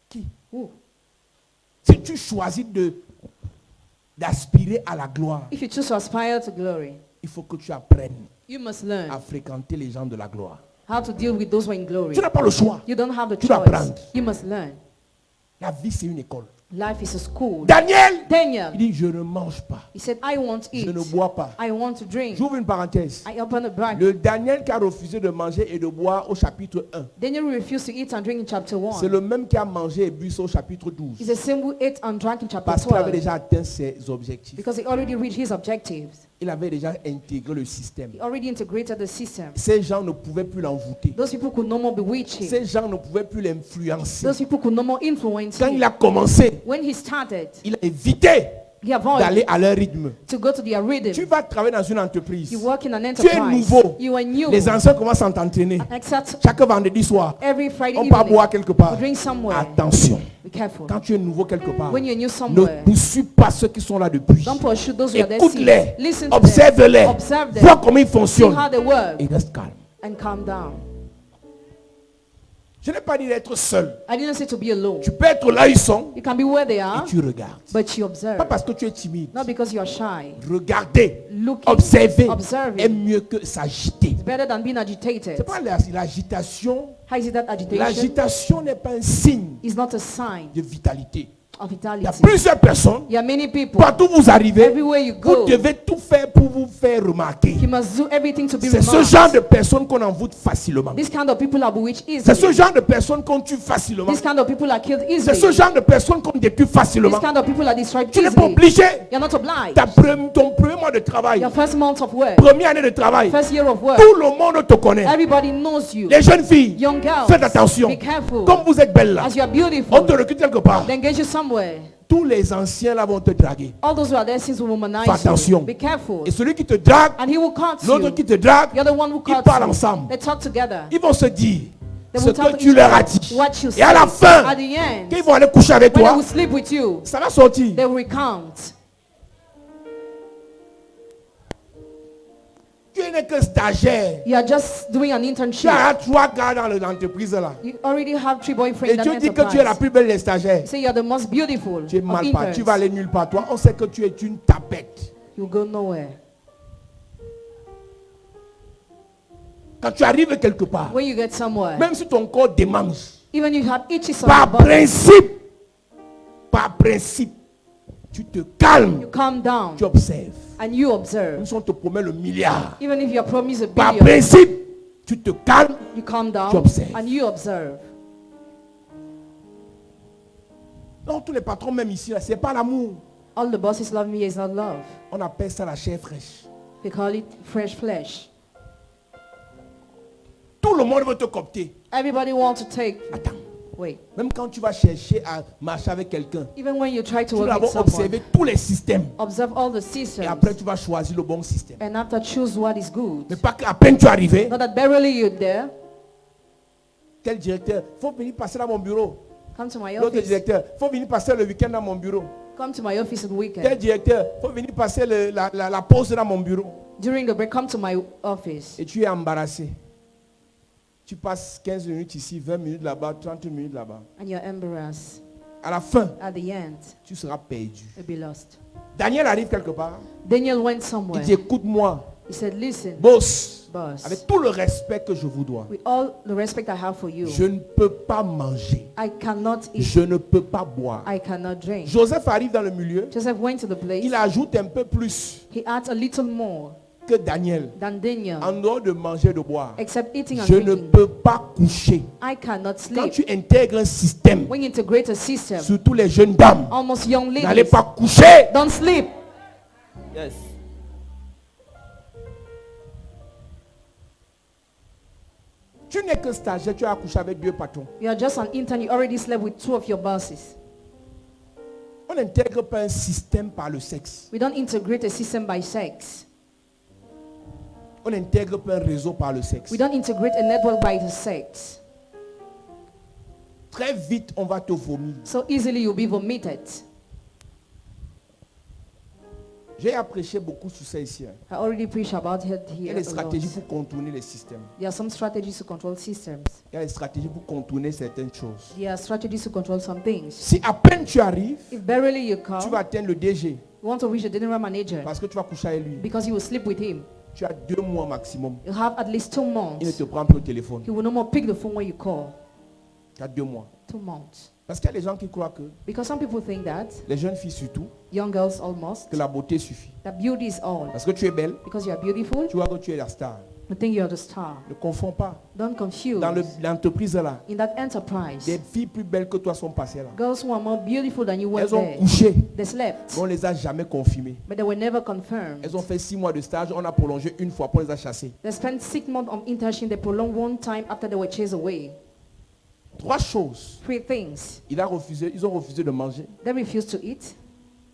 Qui? Who? Si tu choisis d'aspirer à la gloire, If you choose to aspire to glory, il faut que tu apprennes you must learn à fréquenter les gens de la gloire. how to deal with those who are in glory. Tu n'as pas le choix. You don't have the Tu dois choice. apprendre. You must learn. La vie c'est une école. Life is a school. Daniel, il Daniel, dit je ne mange pas, he said, I won't je eat. ne bois pas. I want to drink. J'ouvre une parenthèse. I open a bracket. Le Daniel qui a refusé de manger et de boire au chapitre 1, Daniel refused to eat and drink in chapter c'est 1. le même qui a mangé et bu au chapitre 12. It's the same who ate and drank in chapter Parce qu'il avait 12 déjà atteint ses objectifs. because he already reached his objectives. Il avait déjà intégré le système. He already integrated the system. Ces gens ne pouvaient plus l'envoûter. Those people could no more bewitch him. Ces gens ne pouvaient plus l'influencer. Those people could no more influence Quand il him. a commencé, When he started, il a évité he avoided d'aller à leur rythme. to go to their Tu rhythm. vas travailler dans une entreprise. You work in an Tu es enterprise. nouveau. You are new. Les anciens commencent à t'entraîner. Except Chaque vendredi soir, every Friday on part evening, boire quelque part. you drink somewhere. Attention, Be careful. quand tu es nouveau quelque part, When you're new ne somewhere, poursuis pas ceux qui sont là depuis. don't pursue those who are there. Écoute-les, Listen to them. observe-les, Observe them. vois comment ils See fonctionnent how they work et reste calme. and calm down. Je n'ai pas dit d'être seul. I didn't say to be alone. Tu peux être là où ils sont You can be where they et are, tu regardes. but you observe. Pas parce que tu es timide. Not because you are shy. Regarder, Looking, observer observing. est mieux que s'agiter. It's better than being C'est agitated. pas l'agitation. How is it that agitation L'agitation n'est pas un signe is not a sign de vitalité. of Il y a vitality? plusieurs personnes. There are many people. Partout où vous arrivez, Everywhere you vous go, devez tout faire pour vous faire remarquer. you must do everything to be C'est ce remarked. genre de personnes qu'on envoûte facilement. This kind of people are bewitched C'est ce easily. genre de personnes qu'on tue facilement. This kind of people are killed C'est ce easily. genre de personnes qu'on détruit This facilement. kind of people are destroyed Tu n'es pas easily. obligé. You're not obliged. Ton premier mois de travail, Your first month of work, première année de travail, first year of work, tout le monde te connaît. everybody knows you. Les jeunes filles, Young girls, faites attention. be careful. Comme vous êtes belles là, As you are on beautiful, te recrute quelque part. then get you somewhere. Tous les anciens là vont te draguer. All those who are there since will womanize Fais attention. you. Be careful. Et celui qui te drague, And he will cut l'autre you. qui te drague, You're the one who ils cuts parlent you. ensemble. They talk together. Ils vont se dire They ce will tell que tu each leur as other dit. what you Et à la say. fin, At the end, quand ils vont aller coucher avec when they toi, will sleep with you, ça va sortir. they will recount. Tu n'es que stagiaire. You are just doing an Tu internship. as 3 gars dans l'entreprise là. You already have 3 boyfriends Et in that tu dis que tu es la enterprise. plus belle des stagiaires. Say you're the most beautiful Tu es of mal parti. interns. Tu vas aller nulle part. Toi, on sait que tu es une tapette. You'll go nowhere. Quand tu arrives quelque part, When you get somewhere, même si ton corps démange, even if you have itches on par your body, principe, tu te calmes, you calm down tu observes. and you Même observe. si on te promet le milliard, Even if you are promised a par billion, principe, tu te calmes. you calm down tu observes. and you observe. Non, tous les patrons, même ici, ce n'est pas l'amour. All the bosses love me is not love. On appelle ça la chair fraîche. They call it fresh flesh. Tout le monde veut te coopter. Everybody wants to take. Attends, Wait. même quand tu vas chercher à marcher avec quelqu'un, Even when you try to tu work dois with d'abord someone, observer tous les systèmes. observe all the Et systems. après, tu vas choisir le bon système. And after choose what is good. Mais pas qu'à peine tu es arrivé, Not that barely you're there. quel directeur, faut venir passer dans mon bureau. Come to my L'autre office. directeur, faut venir passer le week-end dans mon bureau. Come to my office on Quel weekend. directeur, faut venir passer la pause dans mon bureau. During the break, come to my office. Et tu es embarrassé. Tu passes 15 minutes ici, 20 minutes là-bas, 30 minutes là-bas. And you're embarrassed. À la fin, At the end, tu seras perdu. you'll be lost. Daniel arrive quelque part. Daniel went Il somewhere. dit, écoute-moi, He said, listen, boss, boss, avec tout le respect que je vous dois, with all the respect I have for you, je ne peux pas manger. I cannot eat, Je ne peux pas boire. I cannot drink. Joseph arrive dans le milieu. Joseph went to the place. Il ajoute un peu plus He adds a little more que Daniel. than Daniel, En dehors de manger et de boire, except eating and je ne drinking. peux pas coucher. I cannot Quand sleep. tu intègres un système, When you integrate a system, surtout les jeunes dames, almost young n'allez ladies, pas coucher. don't sleep. Yes. Tu n'es que stagiaire, tu as couché avec 2 patrons. You are just an intern. You already slept with 2 of your bosses. On n'intègre pas un système par le sexe. We don't integrate a system by sex. On n'intègre pas un réseau par le sexe. We don't integrate a network by the sex. Très vite, on va te vomir. So easily you'll be vomited. J'ai prêché beaucoup sur ça ici. Hein. I already preached about it Il y a here. des a lot. stratégies pour contourner les systèmes. There are some strategies to control systems. Il y a des stratégies pour contourner certaines choses. There are strategies to control some things. Si à peine tu arrives, If barely you tu come, vas atteindre le DG you want to reach the general manager parce que tu vas coucher avec lui. because you will sleep with him. Tu as 2 mois maximum. You'll have at least 2 Il ne months. te prend plus au téléphone. He will no more pick the phone when you call. Tu as 2 mois. 2 months. Parce qu'il y a des gens qui croient que, Because some people think that, les jeunes filles surtout, young girls almost, que la beauté suffit. that beauty is all. Parce que tu es belle, Because you are beautiful, tu vois que tu es la star. you think you are the star. Ne confonds pas. Don't confuse. Dans l'entreprise là, In that enterprise, des filles plus belles que toi sont passées là. girls who are more beautiful than you were Elles ont there, couché, they slept, mais on ne les a jamais confirmées. but they were never confirmed. Elles ont fait 6 mois de stage, on a prolongé une fois, pour les a chassées. They spent 6 months on internship. They prolonged one time after they were chased away. 3 choses. 3 things. Ils ont refusé de manger, They refused to eat.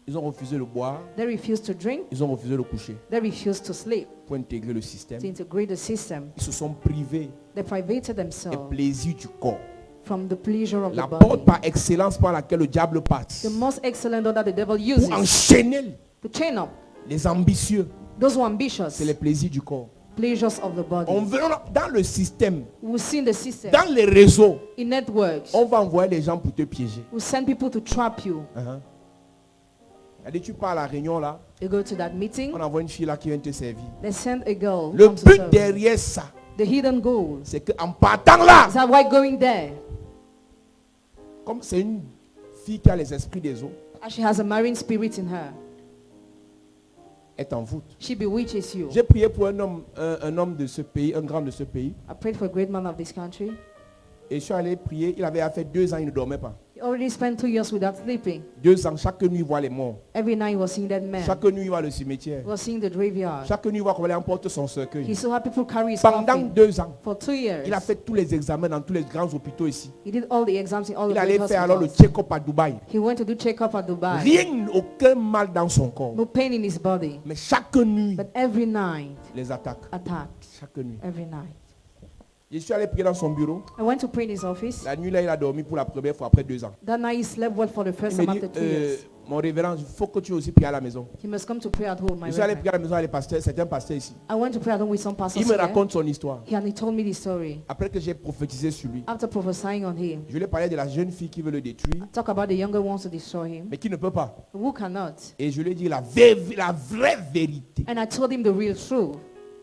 ils ont refusé de boire, They refused to drink. ils ont refusé de coucher They refused to sleep. pour intégrer le système. To integrate the system, Ils se sont privés they privated des themselves plaisirs du corps. from the pleasure of La the porte body. par excellence par laquelle le diable passe The most excellent door that the devil pour uses enchaîner to chain up les ambitieux, those who are ambitious c'est les plaisirs du corps. pleasures of the body. On veut, dans le système, We see in the system, dans les réseaux, in networks, on va envoyer les gens pour te piéger. we send people to trap you. Elle dit, tu pars à la réunion là, You go to that meeting, on envoie une fille là qui vient te servir. they send a girl who Le comes to but serve you. derrière ça, The hidden goal c'est qu'en partant là, is that why going there, comme c'est une fille qui a les esprits des eaux, as she has a marine spirit in her, est en voûte. she bewitches you. J'ai prié pour un homme de ce pays, un grand de ce pays. I prayed for a great man of this country. Et je suis allé prier. Il avait fait 2 ans, il ne dormait pas. He already spent 2 years without sleeping. 2 ans, chaque nuit, il voit les morts. Every night he was seeing dead men. Chaque nuit, il voit le cimetière. He was seeing the graveyard. Chaque nuit, il voit comment il emporte son cercueil. He saw how people carry his Pendant coffin. 2 ans, For 2 years, il a fait tous les examens dans tous les grands hôpitaux ici. he did all the exams in all the Il allait great faire alors le hospitals. check-up à Dubaï. He went to do check-up at Dubai. Rien, aucun mal dans son corps. No pain in his body. Mais chaque nuit, But every night, les attaques. attacked. Chaque nuit. Every night. Je suis allé prier dans son bureau. I went to pray in his office. La nuit là, il a dormi pour la première fois après 2 ans. That night he slept well for the Il first me time dit, after 2 years. mon révérend, il faut que tu aussi prier à la maison. He must come to pray at home, my Je suis allé reverend. prier à la maison avec les pasteurs. C'est un pasteur ici. I went to pray at home with some pastors Il me here. raconte son histoire. And he told me the story. Après que j'ai prophétisé sur lui, After prophesying on him, je lui ai parlé de la jeune fille qui veut le détruire, talk about the younger ones to destroy him. mais qui ne peut pas. Who cannot? Et je lui ai dit la vraie vérité, And I told him the real truth.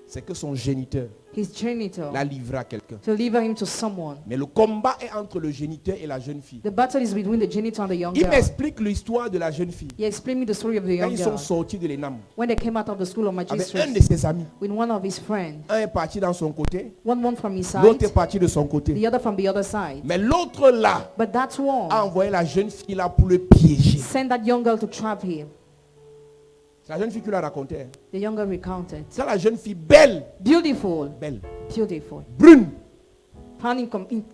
c'est que son géniteur His genitor, l'a livré à quelqu'un. to deliver him to someone. Mais le combat est entre le géniteur et la jeune fille. The battle is between the genitor and the young Il girl. m'explique l'histoire de la jeune fille. He explained me the story of the Quand young ils sont girl. sortis de l'ENAM, When they came out of the school of avec un de magistrates ses amis, with one of his friends, un est parti dans son côté, one from his l'autre side, est parti de son côté. the other from the other side. Mais l'autre là But that one a envoyé la jeune fille là pour le piéger. sent that young girl to trap him. C'est la jeune fille qui l'a raconté. Hein. The young girl recounted. C'est la jeune fille belle, Beautiful, belle, beautiful. brune. Brown in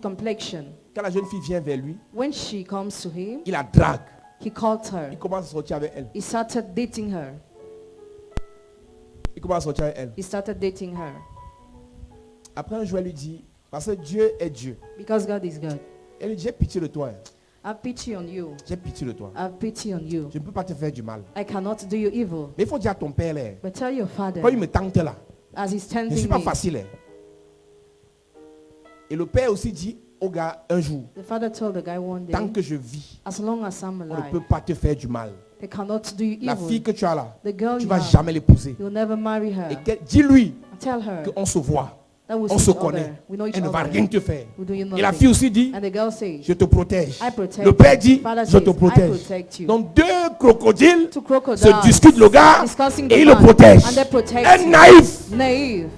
complexion. Quand la jeune fille vient vers lui, When she comes to him, il la drague. he called her. Il commence à sortir avec elle. He started dating her. Il commence à sortir avec elle. He started dating her. Après un jour, elle lui dit, parce que Dieu est Dieu. Because God is good. Elle lui dit, j'ai pitié de toi. Hein. I have pity on you. J'ai pitié de toi. I have pity on you. Je ne peux pas te faire du mal. I cannot do you evil. Mais il faut dire à ton père, là, But tell your father, quand il me tente là, as he's je ne suis tempting pas me. facile. Hein. Et le père aussi dit au gars, un jour, The father told the guy one day, tant que je vis, as long as I'm on ne alive, peut pas te faire du mal. they cannot do you La evil. fille que tu as là, The girl tu you ne vas have, jamais l'épouser. you'll never marry her. Et dis-lui Tell her qu'on se voit, that we on see se each connaît. other. We know each Elle ne va other. rien te faire. We do you Et la nothing. fille aussi dit, And the girl says, je te protège. I protect Le père you. dit, Father je says, te I protège. protect you. Donc 2 crocodiles Two crocodiles se discutent le gars discussing the et il le man, protège. and they protect Un him. naïf. Naive.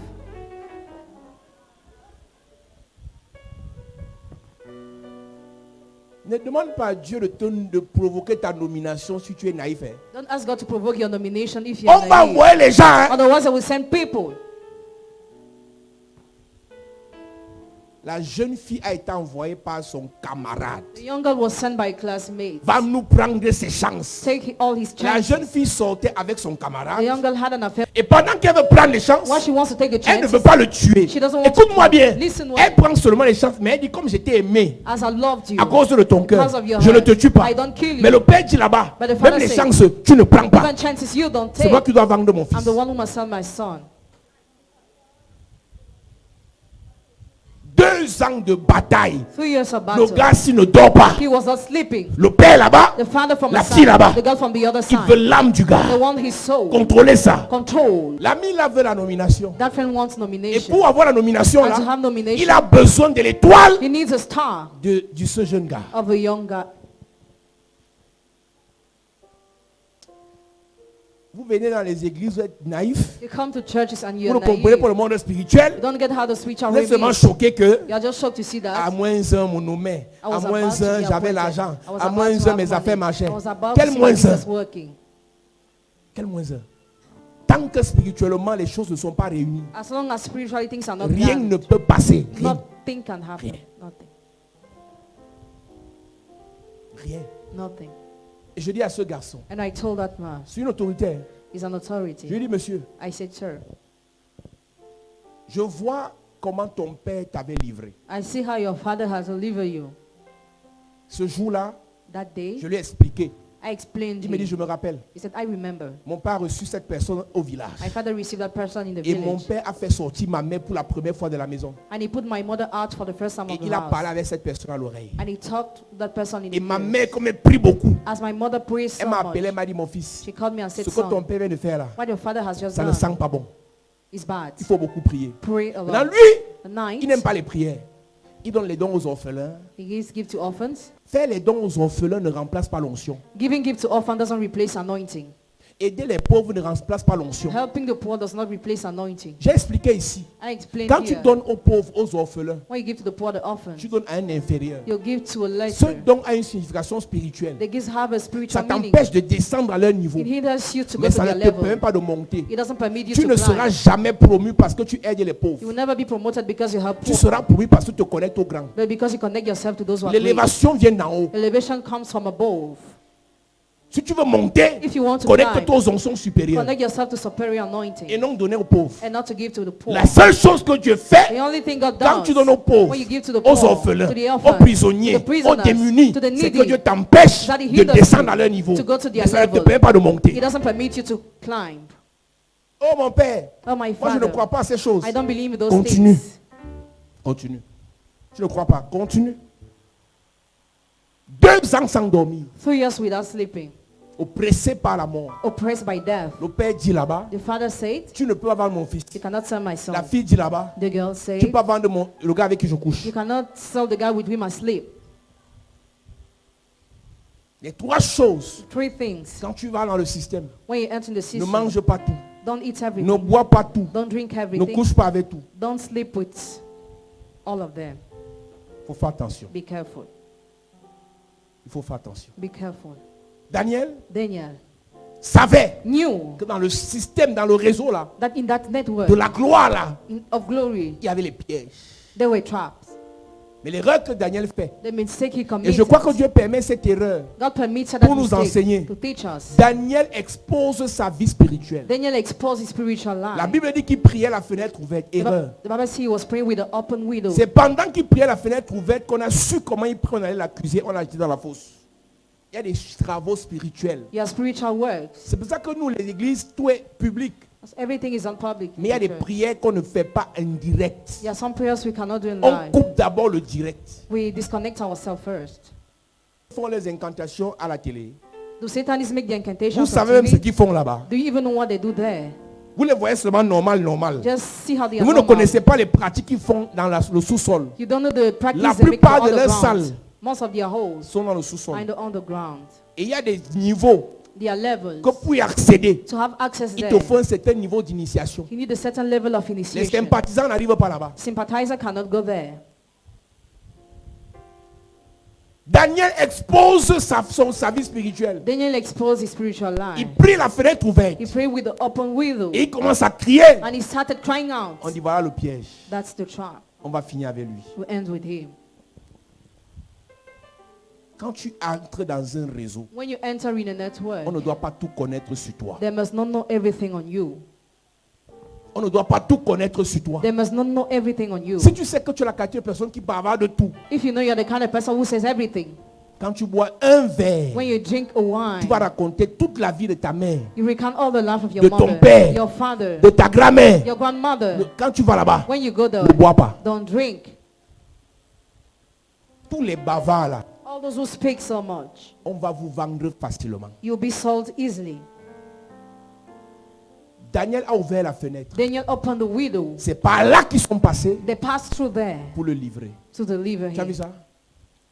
Ne demande pas à Dieu de provoquer ta nomination si tu es naïf. Hein. Don't ask God to provoke your nomination if you are On va naive. envoyer les gens. Hein. Otherwise, I will send people. La jeune fille a été envoyée par son camarade. The young girl was sent by a classmate. Va nous prendre ses chances. Take all his La chances. jeune fille sortait avec son The camarade. young girl had an affair. Et pendant qu'elle veut prendre les chances, While she wants to take the elle ne chances, veut pas le tuer. She doesn't want to Écoute-moi bien. listen well. Elle prend seulement les chances, mais elle dit comme je t'ai aimé as I loved you, à cause de ton cœur, because of your je ne heart, te tue pas. I don't kill you. Mais le père dit là-bas, But the même father les says, chances, tu ne prends pas. even chances you don't C'est take. moi qui dois vendre mon I'm fils. the one who must sell my son. 2 ans de bataille. 3 years of Le battle. gars s'il ne dort pas. He was not sleeping. Le père là-bas, The father from la the fille side, là-bas, the girl from the other il veut side. l'âme du They gars. want his soul. Contrôler ça. Control. L'ami là veut la nomination. That friend wants Et nomination. pour avoir la nomination And to là, have nomination, il a besoin de l'étoile he needs a star de ce jeune gars. of a young guy. Vous venez dans les églises, vous êtes naïf. You come to churches and Vous you're ne comprenez pas naive. le monde spirituel. You don't get how the spiritual Vous êtes realm seulement is. choqué que You're just shocked to see à that. moins un mon nommé, I à was moins about to un be j'avais appointed. l'argent, I was à about moins to un have mes money. affaires I marchaient. was about Quel to see moins my business un? working. Quel moins un? Tant que spirituellement les choses ne sont pas réunies, As long as spiritually things are not rien done, ne peut passer. Rien. nothing can happen. Rien. Nothing. Rien. Nothing. Et je dis à ce garçon, And I told that man, c'est une autorité. he's an Je lui authority. dis, monsieur, I said, sir, je vois comment ton père t'avait livré. I see how your father has delivered you. Ce jour-là, That day, je lui ai expliqué I explained Il to me dit, him. je me rappelle. He said, I remember. Mon père a reçu cette personne au village. My father received that person in the Et mon village. père a fait sortir ma mère pour la première fois de la maison. And he put my mother out for the first time Et of the il a parlé house. avec cette personne à l'oreille. And he talked to that person in Et the ma ear. mère, comme elle prie beaucoup, As my mother prayed so elle m'a appelé, elle much, m'a dit, mon fils, she called me and ce said, que ton son, père vient de faire là, what your father has just ça ne done sent pas bon. is bad. Il faut beaucoup prier. Pray a Maintenant, lot. lui, At night, il n'aime pas les prières. Il donne les dons aux orphelins. he gives give to orphans. Faire les dons aux orphelins ne remplace pas l'onction. Giving gift to orphans doesn't replace anointing. Aider les pauvres ne remplace pas l'onction. Helping the poor does not replace anointing. J'ai expliqué ici. I explained Quand tu here. donnes aux pauvres, aux orphelins, When you give to the poor, the orphans, tu donnes à un inférieur. you give to a Ce lesser. don a une signification spirituelle. They give have a Ça spiritual meaning. t'empêche de descendre à leur niveau. It hinders you to go Mais to ça ne their te permet level. pas de monter. It doesn't permit you Tu to ne seras climb. jamais promu parce que tu aides les You pauvres. will never be promoted because you help Tu poor, seras promu parce que tu te connectes aux grands. but because you connect yourself to those who are great. L'élévation vient d'en haut. Elevation comes from above. Si tu veux monter, If you want to connecte-toi climb, aux onctions supérieures connect yourself to superior et anointing non donner aux pauvres. and not to give to the poor. La seule chose que Dieu The fait only thing God quand does tu donnes aux pauvres, when you give to the aux poor, orphelins, to the aux orphans, prisonniers, to the prisoners, aux démunis, to the c'est que needy, Dieu t'empêche that he de hinders descendre you à leur niveau. to go to their Mais ça ne te level. permet pas de It monter. doesn't permit you to climb. Oh mon Père, Oh my moi je ne Father, crois pas à ces choses. I don't believe in those Continue. things. Continue. Tu ne crois pas. Continue. 2 ans sans dormir, 3 years without sleeping, oppressé par la mort. oppressed by death. Le père dit là-bas, The father said, tu ne peux pas vendre mon fils. you cannot sell my son. La fille dit là-bas, The girl tu ne said, peux pas vendre le gars avec qui je couche. you cannot sell the guy with whom I sleep. Les 3 choses, 3 things. quand tu vas dans le système, When you enter the ne system, mange pas tout, don't eat ne everything. bois pas tout, Don't drink ne everything. couche pas avec tout. Don't sleep with all of them. Il faut faire attention. Be careful. Il faut faire attention. Be careful. Daniel Daniel savait knew que dans le système, dans le réseau là, that in that network de la gloire là, of glory, il y avait les pièges. there were traps. Mais l'erreur que Daniel fait, The mistake he et committed, je crois que Dieu permet cette erreur, God permitted pour that nous mistake enseigner. to teach us. Daniel expose sa vie spirituelle. Daniel exposed his spiritual life. La Bible dit qu'il priait la fenêtre ouverte. Erreur. The Bible says he was praying with an open window. C'est pendant qu'il priait la fenêtre ouverte qu'on a su comment il prie, on allait l'accuser, on l'a jeté dans la fosse. Il y a des travaux spirituels. Your spiritual works. C'est pour ça que nous, les églises, tout est public. Everything is on public. Mais il y a des church. prières qu'on ne fait pas en direct. There are some prayers we cannot do in On live. coupe d'abord le direct. We disconnect ourselves first. Ils font les incantations à la télé. Do Satanists make the incantations Vous on savez même ce TV? qu'ils font là-bas. Do you even know what they do there? Vous les voyez seulement normal. Just see how they are Vous ne normal. connaissez pas les pratiques qu'ils font dans le sous-sol. You don't know the practice La they make plupart on de the leurs ground. salles Most of their holes Ils sont dans le are sous-sol. in the underground. Et il y a des niveaux There are levels. que pour y accéder, To have access il there, te faut un certain niveau d'initiation. you need a certain level of Les initiation. sympathisants n'arrivent pas là-bas. Sympathizer cannot go there. Daniel expose sa vie spirituelle. Daniel exposed his spiritual Il life. prie la fenêtre ouverte. He prayed with the open window. Et il commence à crier. And he started crying out. On dit voilà le piège. That's the trap. On va finir avec lui. We end with him. Quand tu entres dans un réseau, When you enter in a network, on ne doit pas tout connaître sur toi. they must not know everything on you. On ne doit pas tout connaître sur toi. They must not know everything on you. Si tu sais que tu es la qualité de personne qui bavarde de tout, If you know you're the kind of person who says everything, quand tu bois un verre, when you drink a tu wine, vas raconter toute la vie de ta mère, you recount all the life of your de ton mother, père, your father, de ta grand-mère. your grandmother. Quand tu vas là-bas, When you go there, ne bois pas. don't drink. Tous les bavards là, All those who speak so much, on va vous vendre facilement. you'll be sold easily. Daniel a ouvert la fenêtre. Daniel opened the window. C'est par là qu'ils sont passés They passed through there pour le livrer. to deliver Tu as vu him. ça?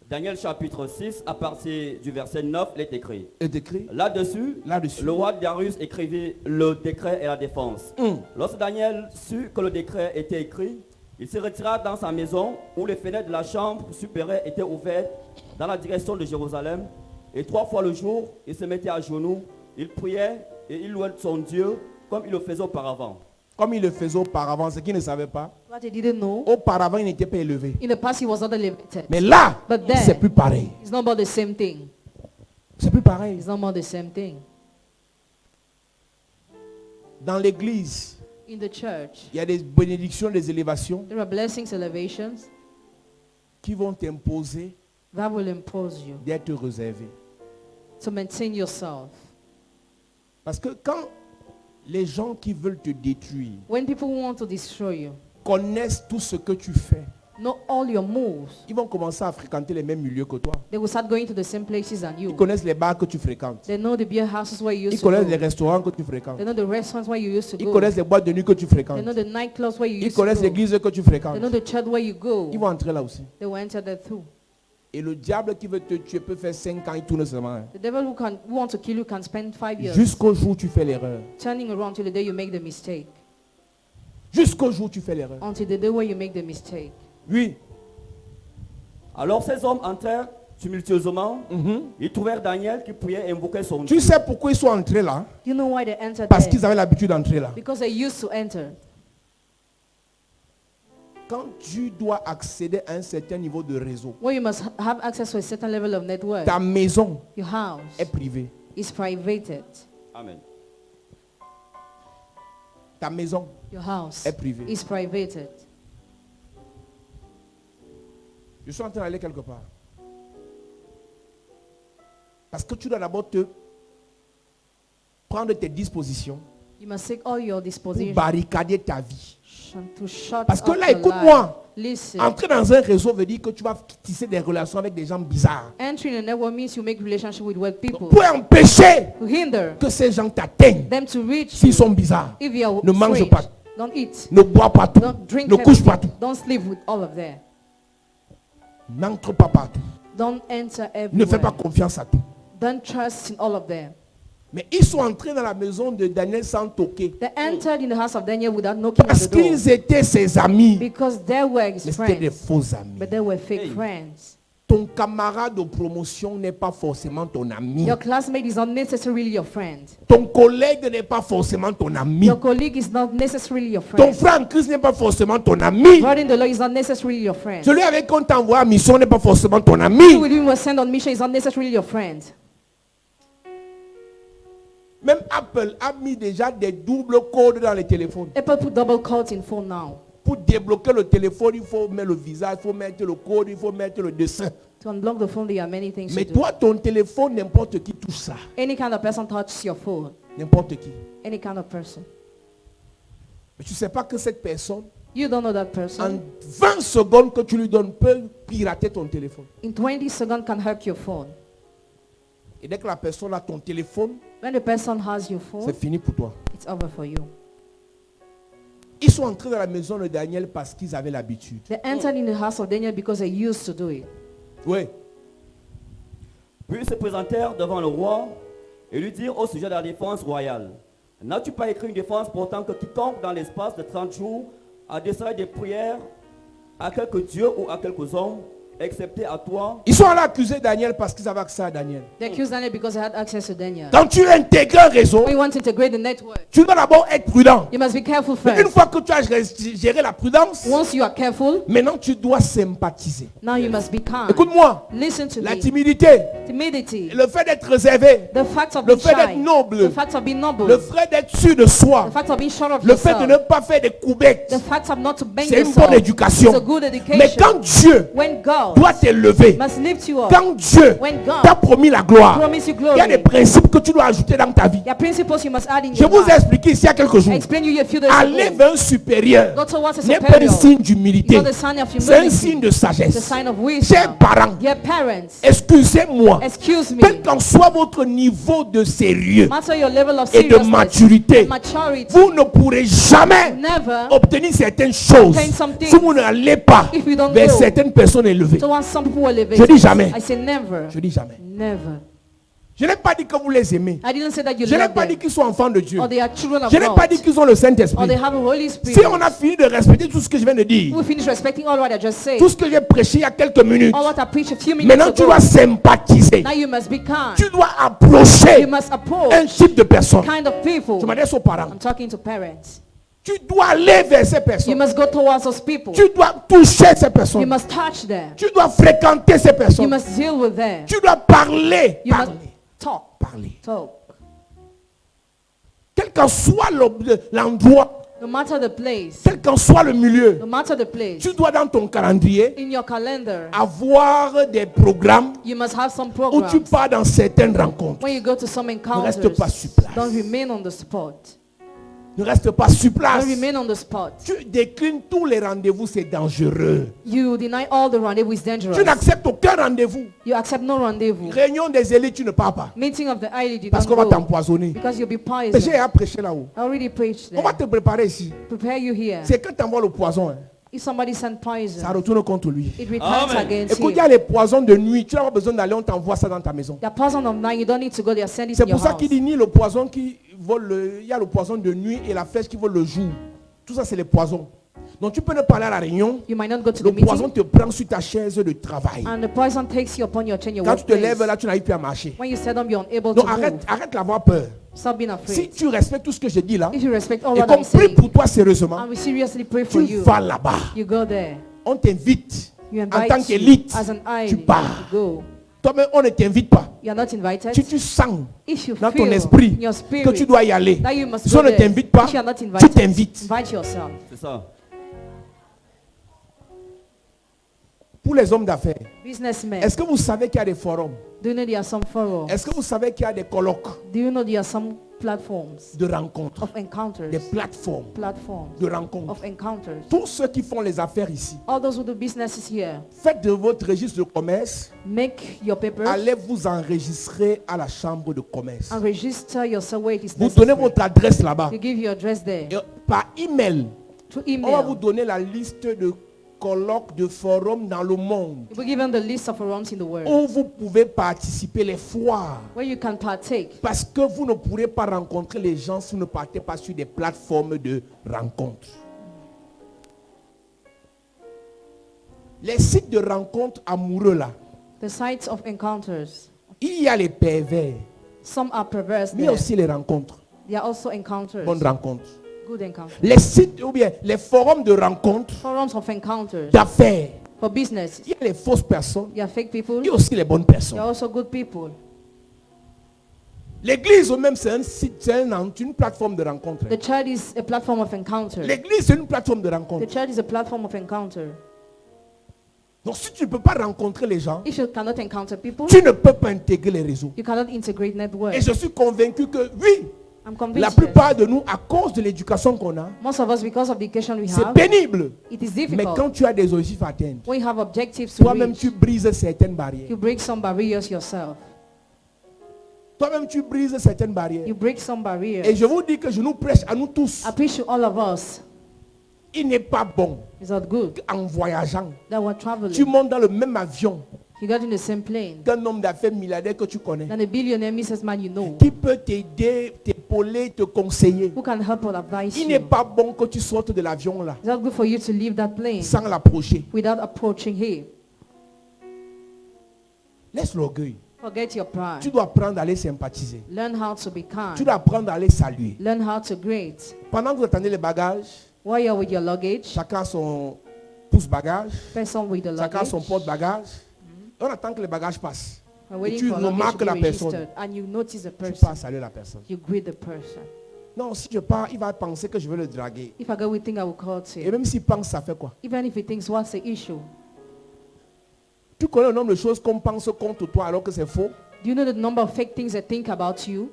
Daniel chapitre 6, à partir du verset 9, il est écrit. Et décrit Là-dessus, là-dessus. le roi Darius écrivit le décret et la défense. Lorsque Daniel sut que le décret était écrit, il se retira dans sa maison où les fenêtres de la chambre supérieure étaient ouvertes dans la direction de Jérusalem. Et 3 fois le jour, il se mettait à genoux, il priait et il louait son Dieu comme il le faisait auparavant. Comme il le faisait auparavant, ce qu'il ne savait pas. What he didn't know, Auparavant, il n'était pas élevé. in the past he was not elevated. Mais là, But there, c'est plus pareil. it's not about the same thing. C'est plus pareil. It's not about the same thing. Dans l'église, In the church, il y a des bénédictions, des élévations there are blessings, elevations qui vont t'imposer that will impose you d'être réservé. to maintain yourself. Parce que quand les gens qui veulent te détruire When people want to destroy you, connaissent tout ce que tu fais, know all your moves, ils vont commencer à fréquenter les mêmes milieux que toi. they will start going to the same places than Ils you. connaissent les bars que tu fréquentes. They know the beer houses where you Ils used to connaissent les go. restaurants que tu fréquentes. They know the restaurants where you used to Ils go. connaissent les boîtes de nuit que tu They fréquentes. know the nightclubs where you Ils used to connaissent go. l'église que tu They fréquentes. know the church where you go. Ils vont entrer là aussi. They will enter there too. Et le diable qui veut te tuer peut faire 5 ans, il tourne seulement. Hein. The devil who wants to kill you can spend 5 years Jusqu'au jour où tu fais l'erreur. turning around till the day you make the mistake. Jusqu'au jour où tu fais l'erreur. Until the day where you make the mistake. Oui. Alors ces hommes entrèrent tumultueusement. Mhm. Ils trouvèrent Daniel qui priait et invoquait son Tu Dieu. sais pourquoi ils sont entrés là? You know why they entered Parce there? qu'ils avaient l'habitude d'entrer là. Because they used to enter. Quand tu dois accéder à un certain niveau de réseau, Well, you must have access to a certain level of network. ta maison Your house est privée. is privated. Amen. Ta maison Your house est privée. is privated. Je suis en train d'aller quelque part. Parce que tu dois d'abord te prendre tes dispositions You must take all your pour dispositions barricader ta vie. to shut Parce que up là, your écoute-moi. life. Listen. Entrer dans un réseau veut dire que tu vas tisser des relations avec des gens bizarres. Entering a network means you make relationship with weird people. Pour empêcher To hinder que ces gens t'atteignent. them to reach S'ils you. sont bizarres. If you are Ne mange strange, pas. don't eat. Ne bois pas tout. Don't drink Ne couche pas everything. tout. Don't sleep with all of them. N'entre pas partout. Don't enter Ne fais pas everywhere. confiance à tout. Don't trust in all of them. Mais ils sont entrés dans la maison de Daniel sans toquer. They entered in the house of Daniel without knocking at Parce the door. qu'ils étaient ses amis. Because they were his Mais c'était des friends. faux amis. But they were fake Hey. friends. Ton camarade de promotion n'est pas forcément ton ami. Your classmate is not necessarily your friend. Ton collègue n'est pas forcément ton ami. Your colleague is not necessarily your Ton friend. frère en Christ n'est pas forcément ton ami. Brother in the Lord is not necessarily your friend. Celui avec qui on t'envoie en mission n'est pas forcément ton Who ami. with whom you were sent on mission is not necessarily your friend. Même Apple a mis déjà des doubles codes dans les téléphones. Apple put double codes in phone now. Pour débloquer le téléphone, il faut mettre le visage, il faut mettre le code, il faut mettre le dessin. To unblock the phone, there are many things Mais to do. toi, ton téléphone, n'importe qui touche ça. Any kind of person touches your phone. N'importe qui. Any kind of person. Mais tu ne sais pas que cette personne, You don't know that en person. 20 secondes que tu lui donnes, peut pirater ton téléphone. In 20 seconds can hack your phone. Et dès que la personne a ton téléphone, When the person has your c'est phone, fini pour toi. it's over for you. Ils sont entrés dans la maison de Daniel parce qu'ils avaient l'habitude. They entered in the house of Daniel because they used to do it. Oui. Puis ils se présentèrent devant le roi et lui dirent au sujet de la défense royale. N'as-tu pas écrit une défense portant que quiconque dans l'espace de 30 jours adresserait des prières à quelques dieux ou à quelques hommes, excepté à toi? Ils sont allés accuser Daniel parce qu'ils avaient accès à Daniel. They accused Daniel because they had access to Daniel. Quand tu intègres un réseau, When you want to integrate the network, tu dois d'abord être prudent. you must be careful Mais une first. fois que tu as géré la prudence, Once you are careful, maintenant tu dois sympathiser. now you must be kind. Écoute-moi, Listen to la me. timidité, Timidity, le fait d'être réservé, the fact of le being fait d'être shy, noble, the fact of being noble, le fait d'être sûr de soi, the fact of being sure of le fait de ne yourself, pas faire des coubettes, the fact of not to bang c'est une yourself. bonne éducation. It's a good Mais education. quand Dieu When God doit t'élever, must lift you up, quand Dieu when God t'a promis la gloire, promise you il y a des glory, principes que tu dois ajouter dans ta vie. there are principles you must add in Je your vous ai life. expliqué ici il y a quelques jours. I explained you a few days Aller ago. vers un supérieur Go towards a n'est pas un superior. signe It's d'humilité. not a sign of C'est un humility. signe de It's a sagesse. sign of Chers wisdom. parents, Dear parents, excusez-moi, excuse me. quel qu'en soit votre niveau de sérieux Matter your level of et de seriousness maturité, and maturity, vous ne pourrez jamais never obtenir certaines choses obtain some things si vous n'allez pas if you don't vers go certaines personnes élevées. towards some people who are Je dis jamais. elevated. I say never. Je dis jamais. Never. Je n'ai pas dit que vous les aimez. I didn't say that you Je n'ai love pas dit them qu'ils sont enfants de Dieu. or they are children of Je n'ai pas dit God qu'ils ont le or Saint-Esprit. they have a Holy Spirit. Si on a fini de respecter tout ce que je viens de dire, We finish respecting all what I just said. tout ce que j'ai prêché il y a quelques minutes, All what I preached a few minutes maintenant tu ago. dois sympathiser. Now you must be kind. Tu dois approcher You must un approach type de personne. kind of people. Je m'adresse aux parents. I'm talking to parents. Tu dois aller vers ces You personnes. must go towards those people. Tu dois toucher ces You personnes. must touch them. Tu dois fréquenter ces You personnes. must deal with them. Tu dois parler. You must Parler. talk. Parler. Talk. Quel qu'en soit l'endroit No matter the place, quel qu'en soit le milieu, no matter the place, tu dois dans ton calendrier in your calendar, avoir des programmes you must have some où tu programs. pars dans certaines rencontres. When you go to some encounters, reste pas sur place. don't remain on the spot. Ne reste pas sur place. Don't remain on the spot. Tu déclines tous les rendez-vous, c'est dangereux. You deny all the rendezvous is dangerous. Tu n'acceptes aucun rendez-vous. You accept no rendezvous. Réunion des élites, tu ne pars pas. Meeting of the elite, you Parce don't qu'on va go. t'empoisonner. Because you'll be Mais j'ai poisoned. à prêcher là-haut. I already preached On va there. te préparer ici. Prepare you here. C'est quand tu envoies le poison, hein, If somebody sent ça poison, retourne contre lui. it returns Amen. against Écoute, you. il y a les poisons de nuit. Tu n'as pas besoin d'aller, on t'envoie ça dans ta maison. The poison of night, you don't need to go there. Send it C'est in your pour ça house. qu'il dit ni le poison qui vole, il y a le poison de nuit et la flèche qui vole le jour. Tout ça, c'est les poisons. Donc tu peux ne pas aller à la réunion. You might not go to Le the poison meeting, te prend sur ta chaise de travail. and the poison takes you upon your chain, your Quand tu te lèves workplace. là, tu n'arrives plus à marcher. When you sit down, you're unable Donc to move. arrête d'avoir peur. Stop being Si afraid. tu respectes tout ce que je dis là, If you respect all et what qu'on I'm prie saying, pour toi sérieusement, and we seriously pray for tu you, vas là-bas. you go there. On t'invite You en tant invite you qu'élite. as an Tu idol pars. to go. Toi-même, on ne t'invite pas. You are not invited. Si tu sens If you dans ton feel esprit in your que spirit tu dois y aller, that you must si go on ne there, t'invite pas, if you are not tu invited, t'invites. invite yourself. C'est ça. Pour les hommes d'affaires, Businessmen, est-ce que vous savez qu'il y a des forums? do you know there are some forums? Est-ce que vous savez qu'il y a des colloques Do you know there are some platforms de rencontres? of encounters? Des plateformes Platforms de rencontres. of encounters. Tous ceux qui font les affaires ici, All those who do businesses here, faites de votre registre de commerce, make your papers allez vous enregistrer à la chambre de commerce. and register yourself where it is Vous donnez necessary. votre adresse là-bas. You give your address there. Et par email, To on va vous email. donner la liste de colloques, de forums dans le monde You will give them the list of forums in the world où vous pouvez participer, les foires. where you can partake. Parce que vous ne pourrez pas rencontrer les gens si vous ne partez pas sur des plateformes de rencontres. Les sites de rencontres amoureux là, The sites of encounters. il y a les pervers, Some are perverse mais il y a there. aussi les rencontres, There are also encounters. bonnes rencontres. Good encounters. Les sites ou bien les forums de rencontres, Forums of encounters. d'affaires, For business. il y a les fausses personnes, There are fake people. il y a aussi les bonnes There personnes. are also good people. L'église même, c'est un site, c'est une plateforme de rencontre. The church is a platform of encounter. L'église, c'est une plateforme de rencontre. The church is a platform of encounter. Donc si tu ne peux pas rencontrer les gens, If you cannot encounter people, tu ne peux pas intégrer les réseaux. you cannot integrate network. Et je suis convaincu que oui, I'm la convinced yes. plupart de nous, à cause de l'éducation qu'on a, Most of us, because of the education we c'est have, pénible. it is Mais difficult. quand tu as des objectifs à atteindre, When you have objectives to toi-même reach, tu brises certaines barrières. you break some barriers yourself. Toi-même tu brises certaines barrières. You break some Et barriers. je vous dis que je nous prêche à nous tous. I preach to all of us. Il n'est pas bon It's not good en voyageant, that we're tu traveling. montes dans le même avion You got in the same plane. qu'un homme d'affaires milliardaire que tu connais, Than a billionaire businessman you know, qui peut t'aider, t'épauler, te conseiller. who can help or advise Il n'est you. pas bon que tu sortes de l'avion là It's not good for you to leave that plane sans l'approcher. without approaching him. Laisse l'orgueil. Forget your Tu pride. dois apprendre à aller sympathiser. Learn how to be Tu kind. dois apprendre à aller saluer. Learn how to greet. Pendant que vous attendez les bagages, While you're with your luggage, chacun son pouce-bagage, person with the chacun son luggage, porte-bagage. On attend que les bagages passent. we're Et waiting tu for luggage remarques to be la personne. registered, and you notice the Tu person. passes saluer la personne. You greet the person. Non, si je pars, il va penser que je vais le draguer. If I go, we think I will call to Et him. même s'il pense, ça fait quoi? Even if he thinks, what's the issue? Tu connais le nombre de choses qu'on pense contre toi alors que c'est faux? Do you know the number of fake things they think about you?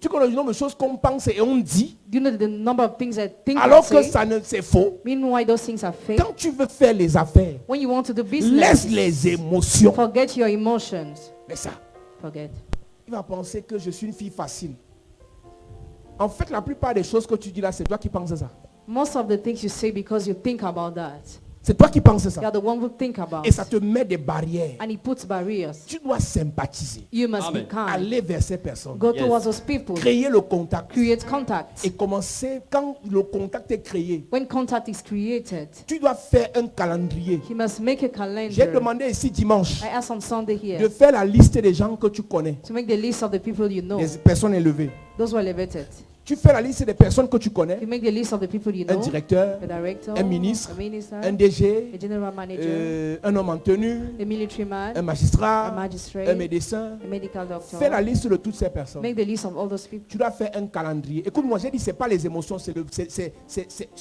Tu connais le nombre de choses qu'on pense et on dit Do you know the number of things they think alors and que say? ça ne c'est faux? Meanwhile, those things are fake. Quand tu veux faire les affaires, When you want to do laisse business, les émotions. forget your emotions. Mais ça, Forget. il va penser que je suis une fille facile. En fait, la plupart des choses que tu dis là, c'est toi qui penses ça. Most of the things you say because you think about that. C'est toi qui penses You ça. are the one who think about Et ça te met des barrières. and it puts barriers. Tu dois sympathiser. You must Amen. be kind. Aller vers ces personnes. Go Yes. towards those people. Créer le contact. Create contact. Et commencer, quand le contact est créé, When contact is created, tu dois faire un calendrier. he must make a J'ai calendar. demandé ici dimanche I asked on Sunday de here faire la liste des gens que tu connais, to make the list of the people you know, des personnes élevées. those who are elevated. Tu fais la liste des personnes que tu connais. You make the list of the people you Un know. directeur, The director, un ministre, a minister, un DG, a general manager, un homme en tenue, a military man, un a magistrat, magistrate, un médecin. a medical doctor. Fais la liste de toutes ces personnes. Make the list of all those people. Tu dois faire un calendrier. Écoute-moi, j'ai dit, ce n'est pas les émotions, c'est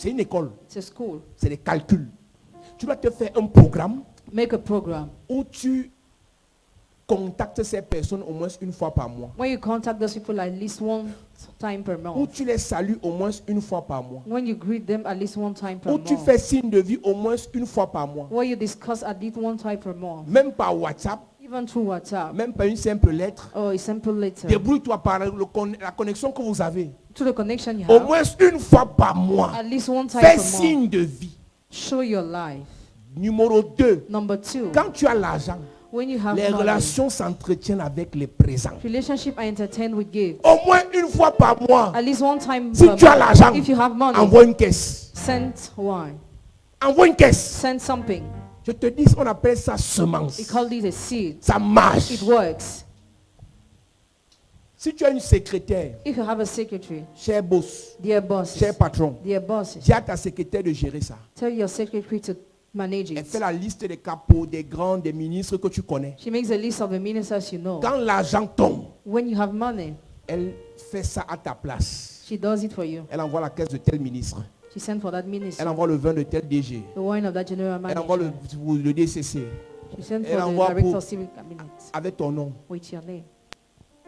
une école. It's a school. C'est des calculs. Tu dois te faire un programme Make a program. où tu contactes ces personnes au moins une fois par mois. When you contact those people at least one time per Où month. tu les salues au moins une fois par mois. When you greet them at least one time per Où tu month. fais signe de vie au moins une fois par mois. Where you discuss at least one time per month. Même par WhatsApp, Even through WhatsApp. même par une simple lettre. Or a simple letter. Débrouille-toi par la connexion que vous avez. Through the connection you Au have. moins une fois par mois. At least one time Fais per month. signe de vie. Show your life. Numéro 2. Number 2. Quand tu as l'argent, When you have les money, relations s'entretiennent avec les présents. relationship are entertained with gifts. Au moins une fois par mois. At least one time Si per tu as month. l'argent, If you have money, envoie une caisse. send one. Envoie une caisse. Send something. Je te dis, on appelle ça semence. We call this a seed. Ça marche. It works. Si tu as une secrétaire, If you have a secretary, cher boss, dear bosses, cher patron, dear bosses, dis à ta secrétaire de gérer ça. tell your secretary to manage Elle it. fait la liste des capots, des grands, des ministres que tu connais. She makes a list of the ministers you know. Quand l'argent tombe, When you have money, elle fait ça à ta place. she does it for you. Elle envoie la caisse de tel ministre. She sent for that minister, Elle envoie le vin de tel DG. the wine of that general Elle envoie manager. le DCC She sent elle for the envoie director pour- of civil cabinet avec ton nom. with your name.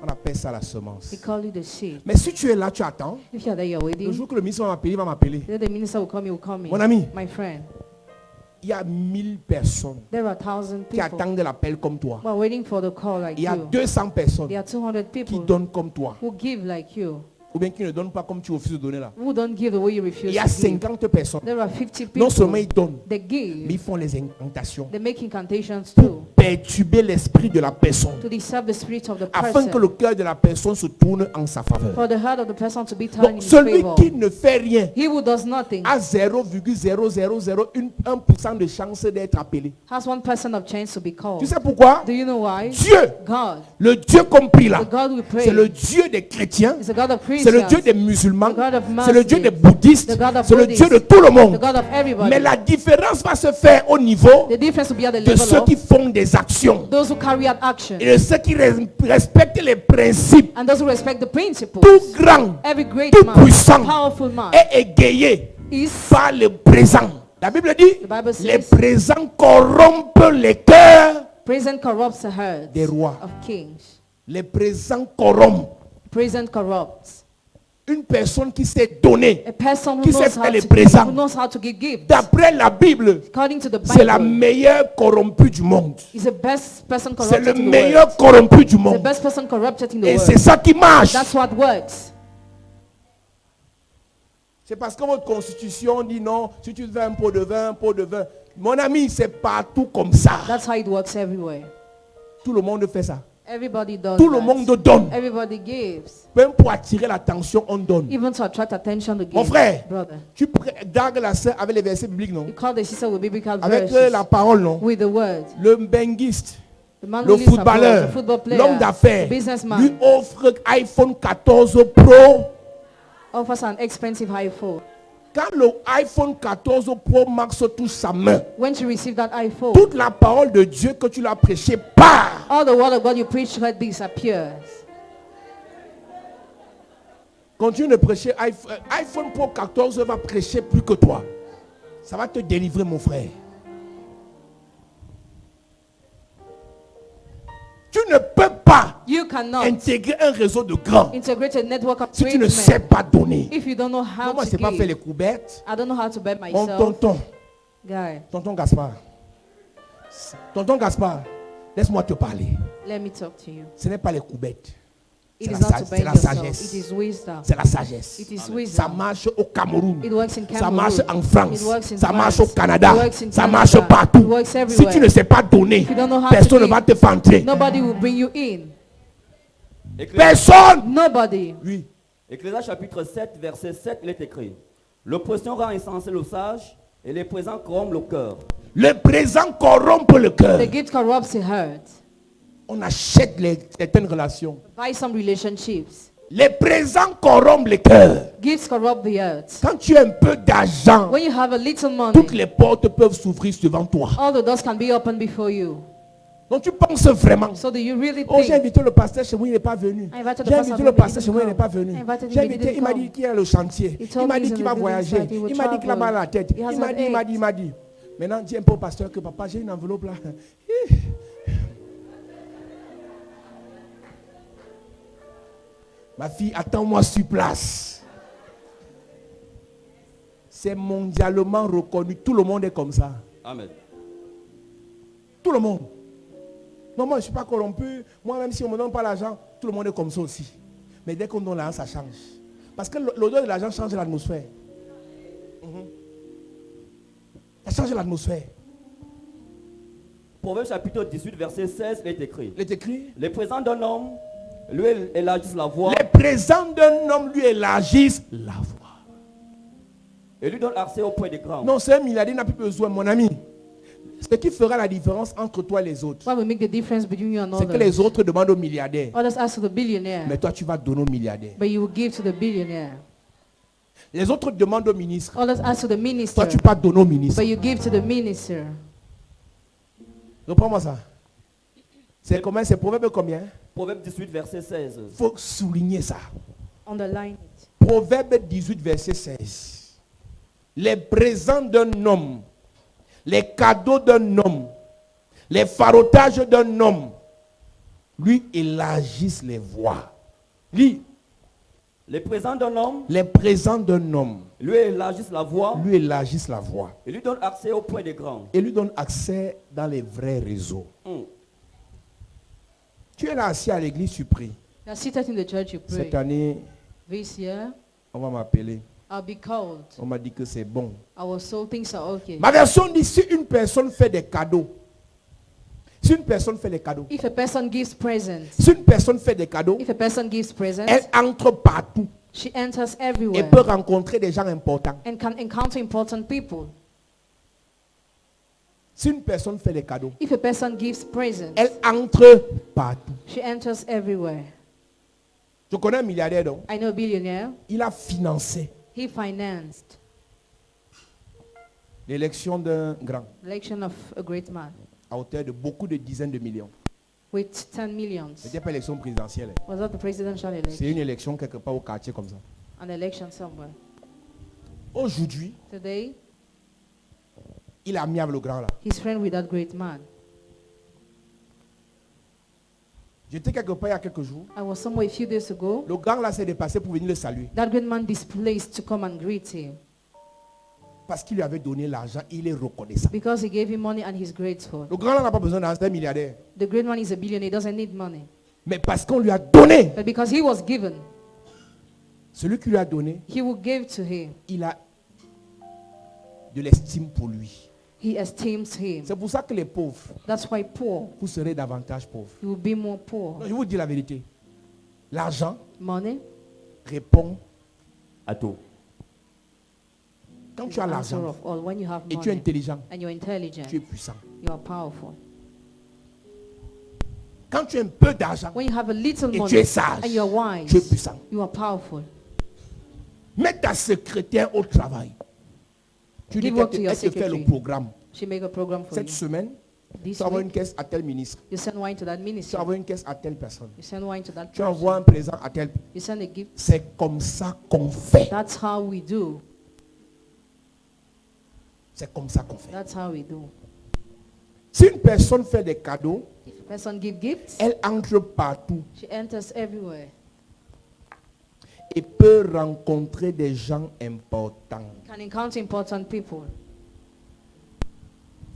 On appelle ça la semence. They call you the seed. Mais si tu es là, tu attends. If you're there, you're Le waiting. jour que le ministre va m'appeler, il va m'appeler. Then the minister will come, he will come in. Mon ami, My friend, il y a 1000 personnes there are 1,000 qui people attendent l'appel comme toi. who are waiting for the call like Il y a you. 200 personnes There are 200 qui people donnent comme toi. who give like you, Ou bien qui ne donnent pas comme tu refuses de donner là. who don't give the way you Il refuse y a to give. 50 personnes. There are 50 Non seulement people ils donnent, that mais ils give. font les incantations They make incantations pour too, perturber l'esprit de la personne. to disturb the spirit of the Afin que le person, cœur de la personne se tourne en sa faveur. for the heart of the person to be turned in Donc his celui favor. qui ne fait rien He who does nothing a 0,0001% de chance d'être appelé. has 1% of chance to be Tu called. sais pourquoi? Do you know why? Dieu, God, le Dieu compris là, the God we c'est le pray, Dieu des chrétiens, is the God of c'est le Dieu Christians, des musulmans, the God of c'est le Dieu des Muslims, bouddhistes, the God of c'est le Buddhists, Dieu de tout le the monde. God of everybody. Mais la différence va se faire au niveau The difference will be at the de level ceux of qui font des actions those who carry out action et de ceux qui respectent les principes. and those who respect the principles. Tout grand Every great tout man, puissant powerful man, est égayé is, par le présent. La Bible dit, the Bible les says, présents corrompent les cœurs. present corrupts the hearts Des rois. of kings. Les présents corrompent. Present corrupts. Une personne qui s'est donnée, A person who Qui knows sait how faire les to give, présents. who knows how to give gifts. d'après la Bible, According to the c'est la Bible, meilleure corrompue du monde. is the best person C'est le corrupted in the meilleur world. corrompu du The monde. best person corrupted in the Et c'est world. ça qui marche. That's what works. C'est parce que votre constitution dit non, si tu veux un pot de vin, un pot de vin. Mon ami, c'est partout comme ça. That's how it works everywhere. Tout le monde fait ça. Everybody does Tout le that. monde donne. Everybody gives. Même pour attirer l'attention, on donne. Even to attract attention to give. Mon frère, Brother. tu dragues la sœur avec les versets bibliques, non? You call the sister with biblical Avec verses. la parole, non? With the word. Le benguiste, The man le who lives abroad, footballeur, the football player, l'homme d'affaires, the businessman, lui offre iPhone 14 Pro. offers an expensive iPhone. Quand le iPhone 14 Pro Max touche sa main, When she received that iPhone, toute la parole de Dieu que tu l'as prêchée part. all the word of God you preach to her disappears. Continue de prêcher. iPhone Pro 14 va prêcher plus que toi. Ça va te délivrer, mon frère. Tu ne peux pas You cannot intégrer un réseau de grands integrate a network of si tu great ne sais men pas donner. if you don't know how Moi, je to ne sais pas faire les give. couvertes. I don't know how to bet Mon myself. Guy, tonton Gaspard. Tonton Gaspard, laisse-moi te parler. let me talk to you. Ce n'est pas les couvertes. It C'est is la not to c'est bend la yourself. sagesse. It is wisdom. C'est la sagesse. It is Ça wisdom. marche au Cameroun. It works in Ça Cameroon. marche en France. It works in Ça France. marche au Canada. It works in Ça Canada. marche It partout. works Si everywhere. tu ne sais pas donner, If you don't know how personne to ne va give, te faire entrer. nobody will bring you in. Personne. Nobody. Oui. Ecclésiaste chapitre 7, verset 7, il est écrit: l'oppression rend insensé le sage et les présents corrompent le cœur. Le présent corrompt le cœur. The gift corrupts the heart. On achète certaines relations. Buy some relationships. Les présents corrompent le cœur. Gifts corrupt the earth. Quand tu as un peu d'argent, When you have a little money, toutes les portes peuvent s'ouvrir devant toi. all the doors can be opened before you. Donc tu penses vraiment. So do you really Oh, j'ai think? invité le pasteur chez moi, il n'est pas venu. I invited the J'ai pastor, invité le but he pasteur chez moi, il n'est didn't pas come. venu. I invited him, J'ai but he invité, didn't il m'a come. dit qu'il a le chantier. He told Il m'a me dit he's qu'il on va the business voyager. side, he will Il m'a dit qu'il a mal à la tête. He has Il m'a an dit, il m'a ache. dit, il m'a dit. Maintenant, dis un peu au pasteur que papa, j'ai une enveloppe là. Ma fille, attends-moi sur place. C'est mondialement reconnu. Tout le monde est comme ça. Amen. Tout le monde. Non, moi, je ne suis pas corrompu. Moi, même si on ne me donne pas l'argent, tout le monde est comme ça aussi. Mais dès qu'on donne l'argent, ça change. Parce que l'odeur de l'argent change l'atmosphère. Ça change l'atmosphère. Proverbe chapitre 18, verset 16 est écrit. Il est écrit. Les présents d'un homme lui élargissent la voix Les présents d'un homme lui élargissent la voix. et lui donnent accès au point des grands. Non, c'est un milliardaire, n'a plus besoin, mon ami. Ce qui fera la différence entre toi et les autres, What will make the difference between you and c'est que les others? autres demandent au milliardaire. Others ask to the billionaire, Mais toi, tu vas donner au milliardaire. but you will give to the billionaire. Les autres demandent au ministre. Others ask to the minister, Toi, tu vas donner au ministre. but you give to the minister. Reprends-moi ça. C'est combien? C'est proverbe combien? Proverbe 18, verset 16. Il faut souligner ça. Underline it. Proverbe 18, verset 16. Les présents d'un homme, les cadeaux d'un homme, les farotages d'un homme, lui élargissent les voies. Lis. Les présents d'un homme Les présents d'un homme, lui élargissent la voix lui élargissent la voie et lui donnent accès au point des grands. et lui donnent accès dans les vrais réseaux. Tu es là assis à l'église, tu pries. You are seated in the church, you pray. Cette année, This year, on va m'appeler. I'll be called. On m'a dit que c'est bon. Our soul thinks are okay. Ma version dit, si une personne fait des cadeaux, si une personne fait des cadeaux, If a person gives presents, si une personne fait des cadeaux, if a person gives presents, elle entre partout she enters et everywhere peut rencontrer des gens importants. and can encounter important people. Si une personne fait des cadeaux, If a person gives presents, elle entre partout. she enters everywhere. Je connais un milliardaire donc, I know a billionaire. il a financé He financed l'élection d'un grand election of a great man à hauteur de beaucoup de dizaines de millions. with 10 millions. Ce n'était pas l'élection présidentielle. Was that the presidential C'est election? une élection quelque part au quartier comme ça. An election somewhere. Aujourd'hui, Today, il a mis avec le grand là. he's friend with that great man. J'étais quelque part il y a quelques jours. I was somewhere a few days ago. Le grand là s'est dépassé pour venir le saluer. That great man displaced to come and greet him Parce qu'il lui avait donné l'argent, il est reconnaissant. because he gave him money and he's grateful. Le grand là n'a pas besoin d'un milliardaire. The great man is a billionaire, he doesn't need money. Mais parce qu'on lui a donné, But because he was given, celui qui lui a donné, he will give to him. il a de l'estime pour lui. He esteems him. C'est pour ça que les pauvres, That's why poor, vous serez davantage pauvres. you will be more poor. Non, je vous dis la vérité. L'argent Money répond. À tout. Quand is tu as the answer l'argent of all. When you have et tu es money intelligent, and you're intelligent, tu es puissant. you are powerful. Quand tu as un peu d'argent When you have a little et tu money es sage, and you're wise, tu es puissant. you are powerful. Mets ta secrétaire au travail. Tu dis Give work to qu'elle your elle te fait le secretary. programme. She make a program for Cette you. semaine, This tu envoies une week, caisse à tel ministre. you send wine to that Tu minister. envoies une caisse à telle personne. You send wine to that Tu envoies person. un présent à tel. You send a gift. C'est comme ça qu'on fait. That's how we do. C'est comme ça qu'on fait. That's how we do. Si une personne fait des cadeaux, If a person give gifts, elle entre partout she enters everywhere. et peut rencontrer des gens importants. Can encounter important people.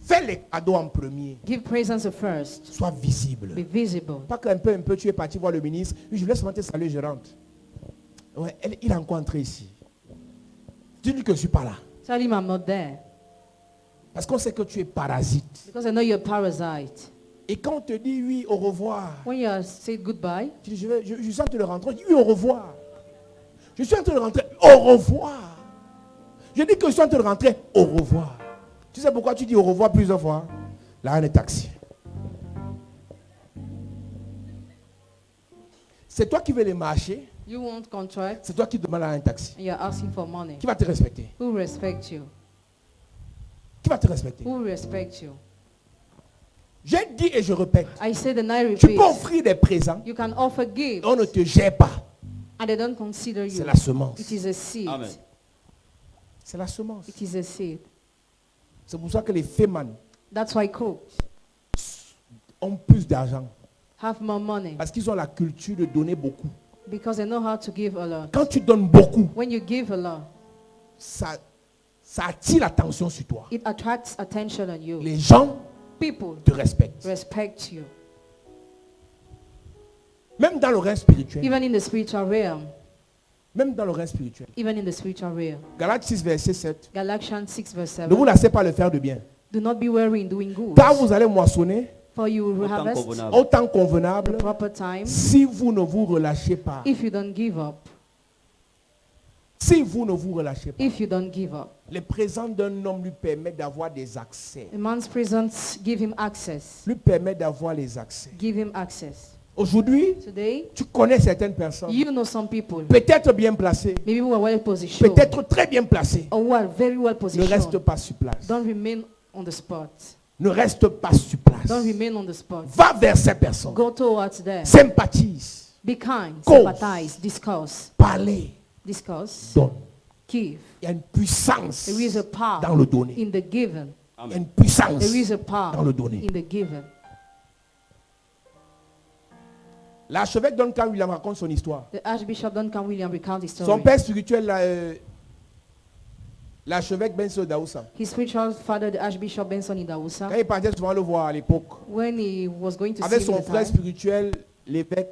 Fais les cadeaux en premier. Give presents first. Sois visible. Be visible. Pas qu'un peu, tu es parti voir le ministre. Oui, je laisse monter saluer, je rentre. Ouais, il est encore entré ici. Dis-lui que je ne suis pas là. Tell him I'm not there. Parce qu'on sait que tu es parasite. Because I know you're a parasite. Et quand on te dit oui, au revoir, When you say goodbye, tu dis je suis en train de rentrer. Je dis oui, au revoir. Je suis en train de rentrer. Au revoir. Je dis que je suis en train de rentrer. Au revoir. Tu sais pourquoi tu dis au revoir plusieurs fois? Là, on est taxi. C'est toi qui veux les marcher, You want contract c'est toi qui demandes à un taxi. and you're asking for money. Qui va te respecter? Who will respect you? Qui va te respecter? Who will respect you? J'ai dit et je répète. I said and I Tu repeat. peux offrir des présents, You can offer gifts on ne te gère pas. and they don't consider C'est you. la semence. It is a seed. Amen. C'est la semence. It is a seed. C'est pour ça que les fémans That's why cooks ont plus d'argent. have more money Parce qu'ils ont la culture de donner beaucoup. because they know how to give a lot. Quand tu donnes beaucoup, When you give a lot, ça attire l'attention sur toi. it attracts attention on you. Les gens People te respectent. respect you. Même dans le règne spirituel. Even in the spiritual realm. Même dans le règne spirituel. Even in the spiritual realm. Galates 6, verset 7. Galatians 6 verse Ne vous 7. lassez pas de faire de bien. Do not be weary in doing good. Car vous allez moissonner For you will Au temps harvest convenable. au temps the convenable proper time si vous ne vous relâchez pas. if you don't give up. Si vous ne vous relâchez pas. If you don't give up. Les présents d'un homme lui permettent d'avoir des accès. A man's presence give him access. Lui permet d'avoir les accès. Give him access. Aujourd'hui, Today, tu connais certaines personnes. you know some people, Peut-être bien placées. maybe who are well positioned Peut-être très bien placées. or who are very well Ne reste positioned. pas sur place. Don't remain on the spot. Ne reste pas sur place. Don't remain on the spot. Va vers ces personnes. Go towards them. Sympathise. Be kind. Cause. Sympathize. Discuss. Parlez. Discuss. Donne. Give. Il y a une puissance There is a power dans le donner. in the given. Il y a une puissance There is a dans power le donner. in the given. L'archevêque Duncan William raconte son histoire. The Archbishop Duncan William recounts his Son story. père spirituel, l'archevêque Benso Daoussa, His spiritual father, the Archbishop Benson quand Idausa, il partait souvent le voir à l'époque, when he was going to avec see him son at the frère time, spirituel, l'évêque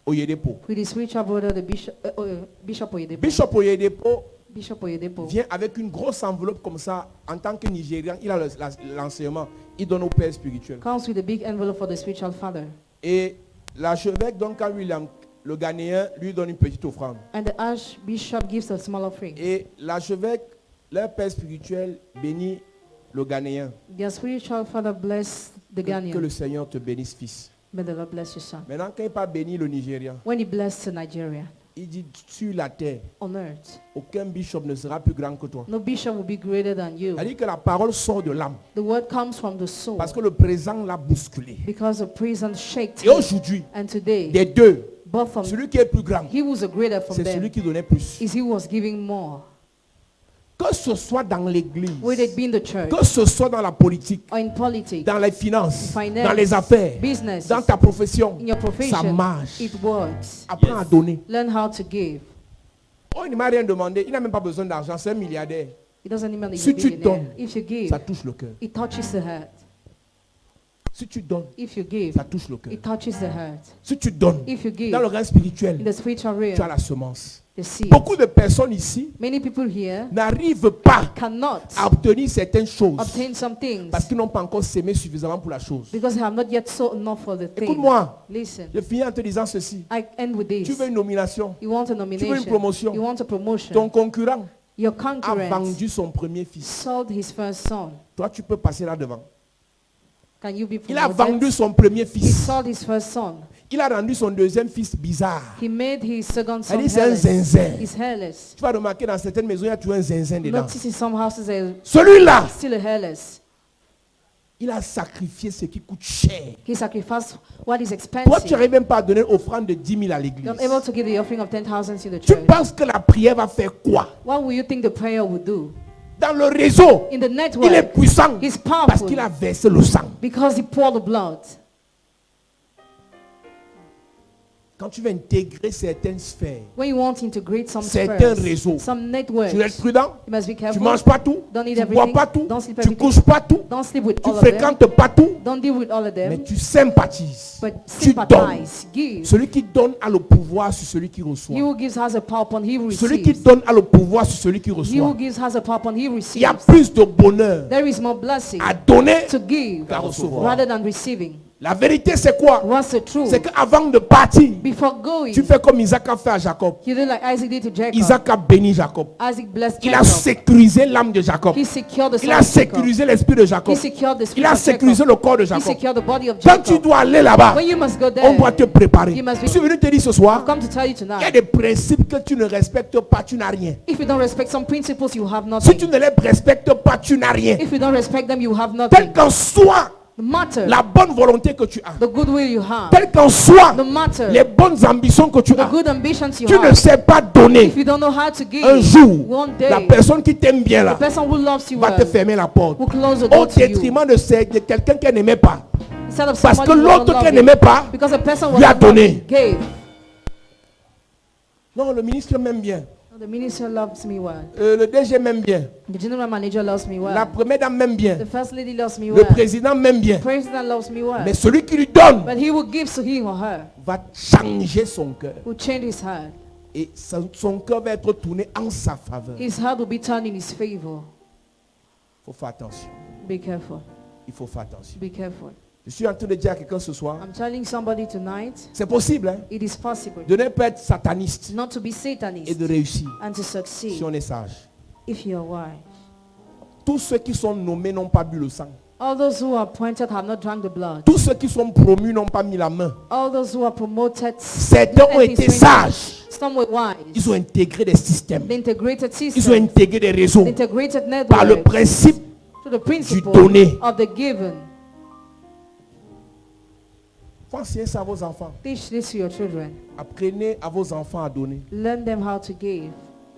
Oyedepo. with his spiritual brother, the Bishop Oyedepo. Bishop Oyedepo Bishop Oyedepo vient avec une grosse enveloppe comme ça. En tant que Nigérian, il a l'enseignement. Il donne au père spirituel. comes with a big envelope for the spiritual father. Et l'archevêque Duncan William, le Ghanéen, lui donne une petite offrande. And the Archbishop gives a small offering. Et l'archevêque, leur père spirituel, bénit le Ghanéen. Their spiritual father bless the Que le Ghanaian. Seigneur te bénisse, fils. May the Lord bless you, son. Maintenant, quand il pas béni le Nigérian, When he blessed Nigeria, il dit sur la terre, on earth, aucun bishop ne sera plus grand que toi. no bishop will be greater than you. C'est-à-dire que la parole sort de l'âme. The word comes from the soul Parce que le présent l'a bousculé. because the prison shakes Et him. aujourd'hui, And today, des deux, both from celui qui est plus grand, he was a greater from c'est celui them qui donnait plus. is he was giving more. Que ce soit dans l'église, Whether it be in the church que ce soit dans la politique, or in politics, dans les finances, Finance, dans les affaires, business, dans ta profession, in your ça profession, marche. it works. Apprends à donner. Learn how to give. Oh, il ne m'a rien demandé. Il n'a même pas besoin d'argent. C'est un milliardaire. It doesn't mean that Si you're a tu billionaire. donnes, If you give, Ça touche le cœur. it touches the heart. Si tu donnes, If you give, ça touche le cœur. it touches the heart. Si tu donnes, If you give, dans le règne in spirituel, the spiritual tu as realm, la semence. the seed. Beaucoup de personnes ici Many people here n'arrivent pas cannot à obtenir certaines choses obtain some things parce qu'ils n'ont pas encore sémé suffisamment pour la chose. because they have not yet sown enough for the thing. Écoute-moi, Listen, je finis en te disant ceci. I end with Tu this. veux une nomination. You want a nomination. promotion. You want a promotion. Ton concurrent Your a concurrent vendu son premier fils. sold his first son. Toi, tu peux passer là devant. Can you be Il a promoted? vendu son premier He fils. sold his first son. Il a rendu son deuxième fils bizarre. He made his second son Elle dit c'est un hairless. zinzin. He's hairless. Tu vas remarquer dans certaines maisons, il y a toujours un zinzin dedans. Notice in some houses they're Celui-là, still hairless. il a sacrifié ce qui coûte cher. He sacrificed what is Toi, tu expensive. n'arrives même pas à donner offrande de 10 000 à l'église. You're able to give the offering of 10,000 in the Tu church. penses que la prière va faire quoi? What will you think the prayer would do? Dans le réseau, In the il est network, puissant he's parce powerful qu'il a versé le sang. because he poured the blood. Quand tu veux intégrer certaines sphères, When you want to integrate some Certains spheres, réseaux. some networks, tu dois être prudent. you must be Tu careful. manges pas tout. Don't eat Tu bois everything. pas tout. Don't sleep Tu everything. couches pas tout. Don't sleep with Tu all of them. fréquentes pas tout. Don't deal with all of Mais them. tu sympathises. But Tu donnes. sympathize. Give. Celui qui donne a le pouvoir sur celui qui reçoit. He who gives has a power upon he who Celui qui receives. donne a le pouvoir sur celui qui He who reçoit. gives has a power upon he who Il y a receives. plus de bonheur There is more blessing à donner to give qu'à recevoir. rather than receiving. La vérité, c'est quoi? What's the truth? C'est qu'avant de partir, Before going, tu fais comme Isaac a fait à Jacob. you did like Isaac did to Jacob. Isaac a béni Jacob. Isaac blessed Il a Jacob. sécurisé l'âme de Jacob. He secured the Il soul a of Jacob. sécurisé l'esprit de Jacob. He secured the Il spirit a of sécurisé Jacob. le corps de He Jacob. secured the body of Quand tu Jacob. dois aller là-bas, When you must go on there, doit te préparer. You must be- Je suis venu te dire ce soir, I've come to tell you il y a tonight. des principes que tu ne respectes pas, tu n'as rien. If you don't respect some principles, you have Si tu nothing. ne les respectes pas, tu n'as rien. If you don't respect them, you have Quelle nothing. qu'en soit The matter, la bonne volonté que tu as, the goodwill you have, quelles qu'en soient the matter, les bonnes ambitions que tu the as, good ambitions you tu ne have. sais pas donner. If you don't know how to give, Un jour, one la day, personne qui t'aime bien the là person who loves you va te well fermer la porte will close the au door to you. détriment de quelqu'un qu'elle n'aimait pas. Instead of Parce somebody que who l'autre doesn't qu'elle love you. n'aimait pas Because the person lui a was donné. gave. Non, le ministre m'aime bien. The minister loves me well. Le DG m'aime bien. The general manager loves me well. La première dame m'aime bien. The first lady loves me Le well. président m'aime bien. The president loves me well. Mais celui qui lui donne But he will give to him or her, va changer son cœur. will change his heart. Et son cœur va être tourné en sa faveur. Il His heart will be turned in his favor. faut faire attention. Be careful. Il faut faire attention. Be careful. Je suis en train de dire à quelqu'un ce soir, I'm telling somebody tonight, c'est possible hein, it is possible de ne pas être sataniste not to be et Satanist de réussir and to si succeed on est sage. if you are wise. Tous ceux qui sont nommés n'ont pas bu le sang. All those who are appointed have not drunk the blood. Tous ceux qui sont promus n'ont pas mis la main. All those who are promoted, Certains ont été sages. some were wise. Ils ont intégré des systèmes. The integrated Ils ont system, intégré des réseaux the integrated par le network, principe. to the principle donner. of the given. Faut enseigner ça à vos enfants. Teach this to your children. Apprenez à vos enfants à donner. Learn them how to give.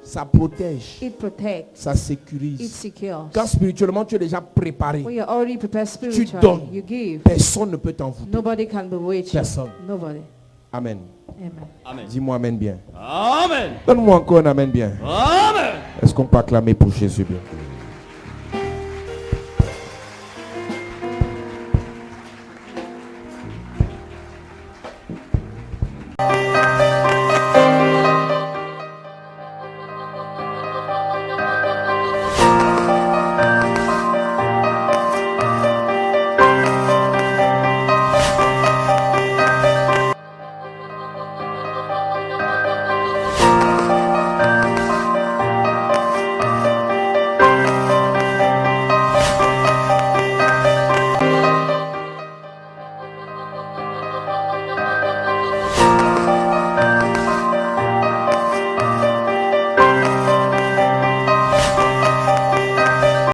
Ça protège. It protects. Ça It sécurise. secures. Quand spirituellement tu es déjà préparé, When you're already prepared spiritually, donnes. you give. personne ne peut t'envoûter. Nobody can bewitch you. Personne. Nobody. Amen. Amen. Amen. Dis-moi amen bien. Amen. Donne-moi encore un amen bien. Amen. Est-ce qu'on peut acclamer pour Jésus bien?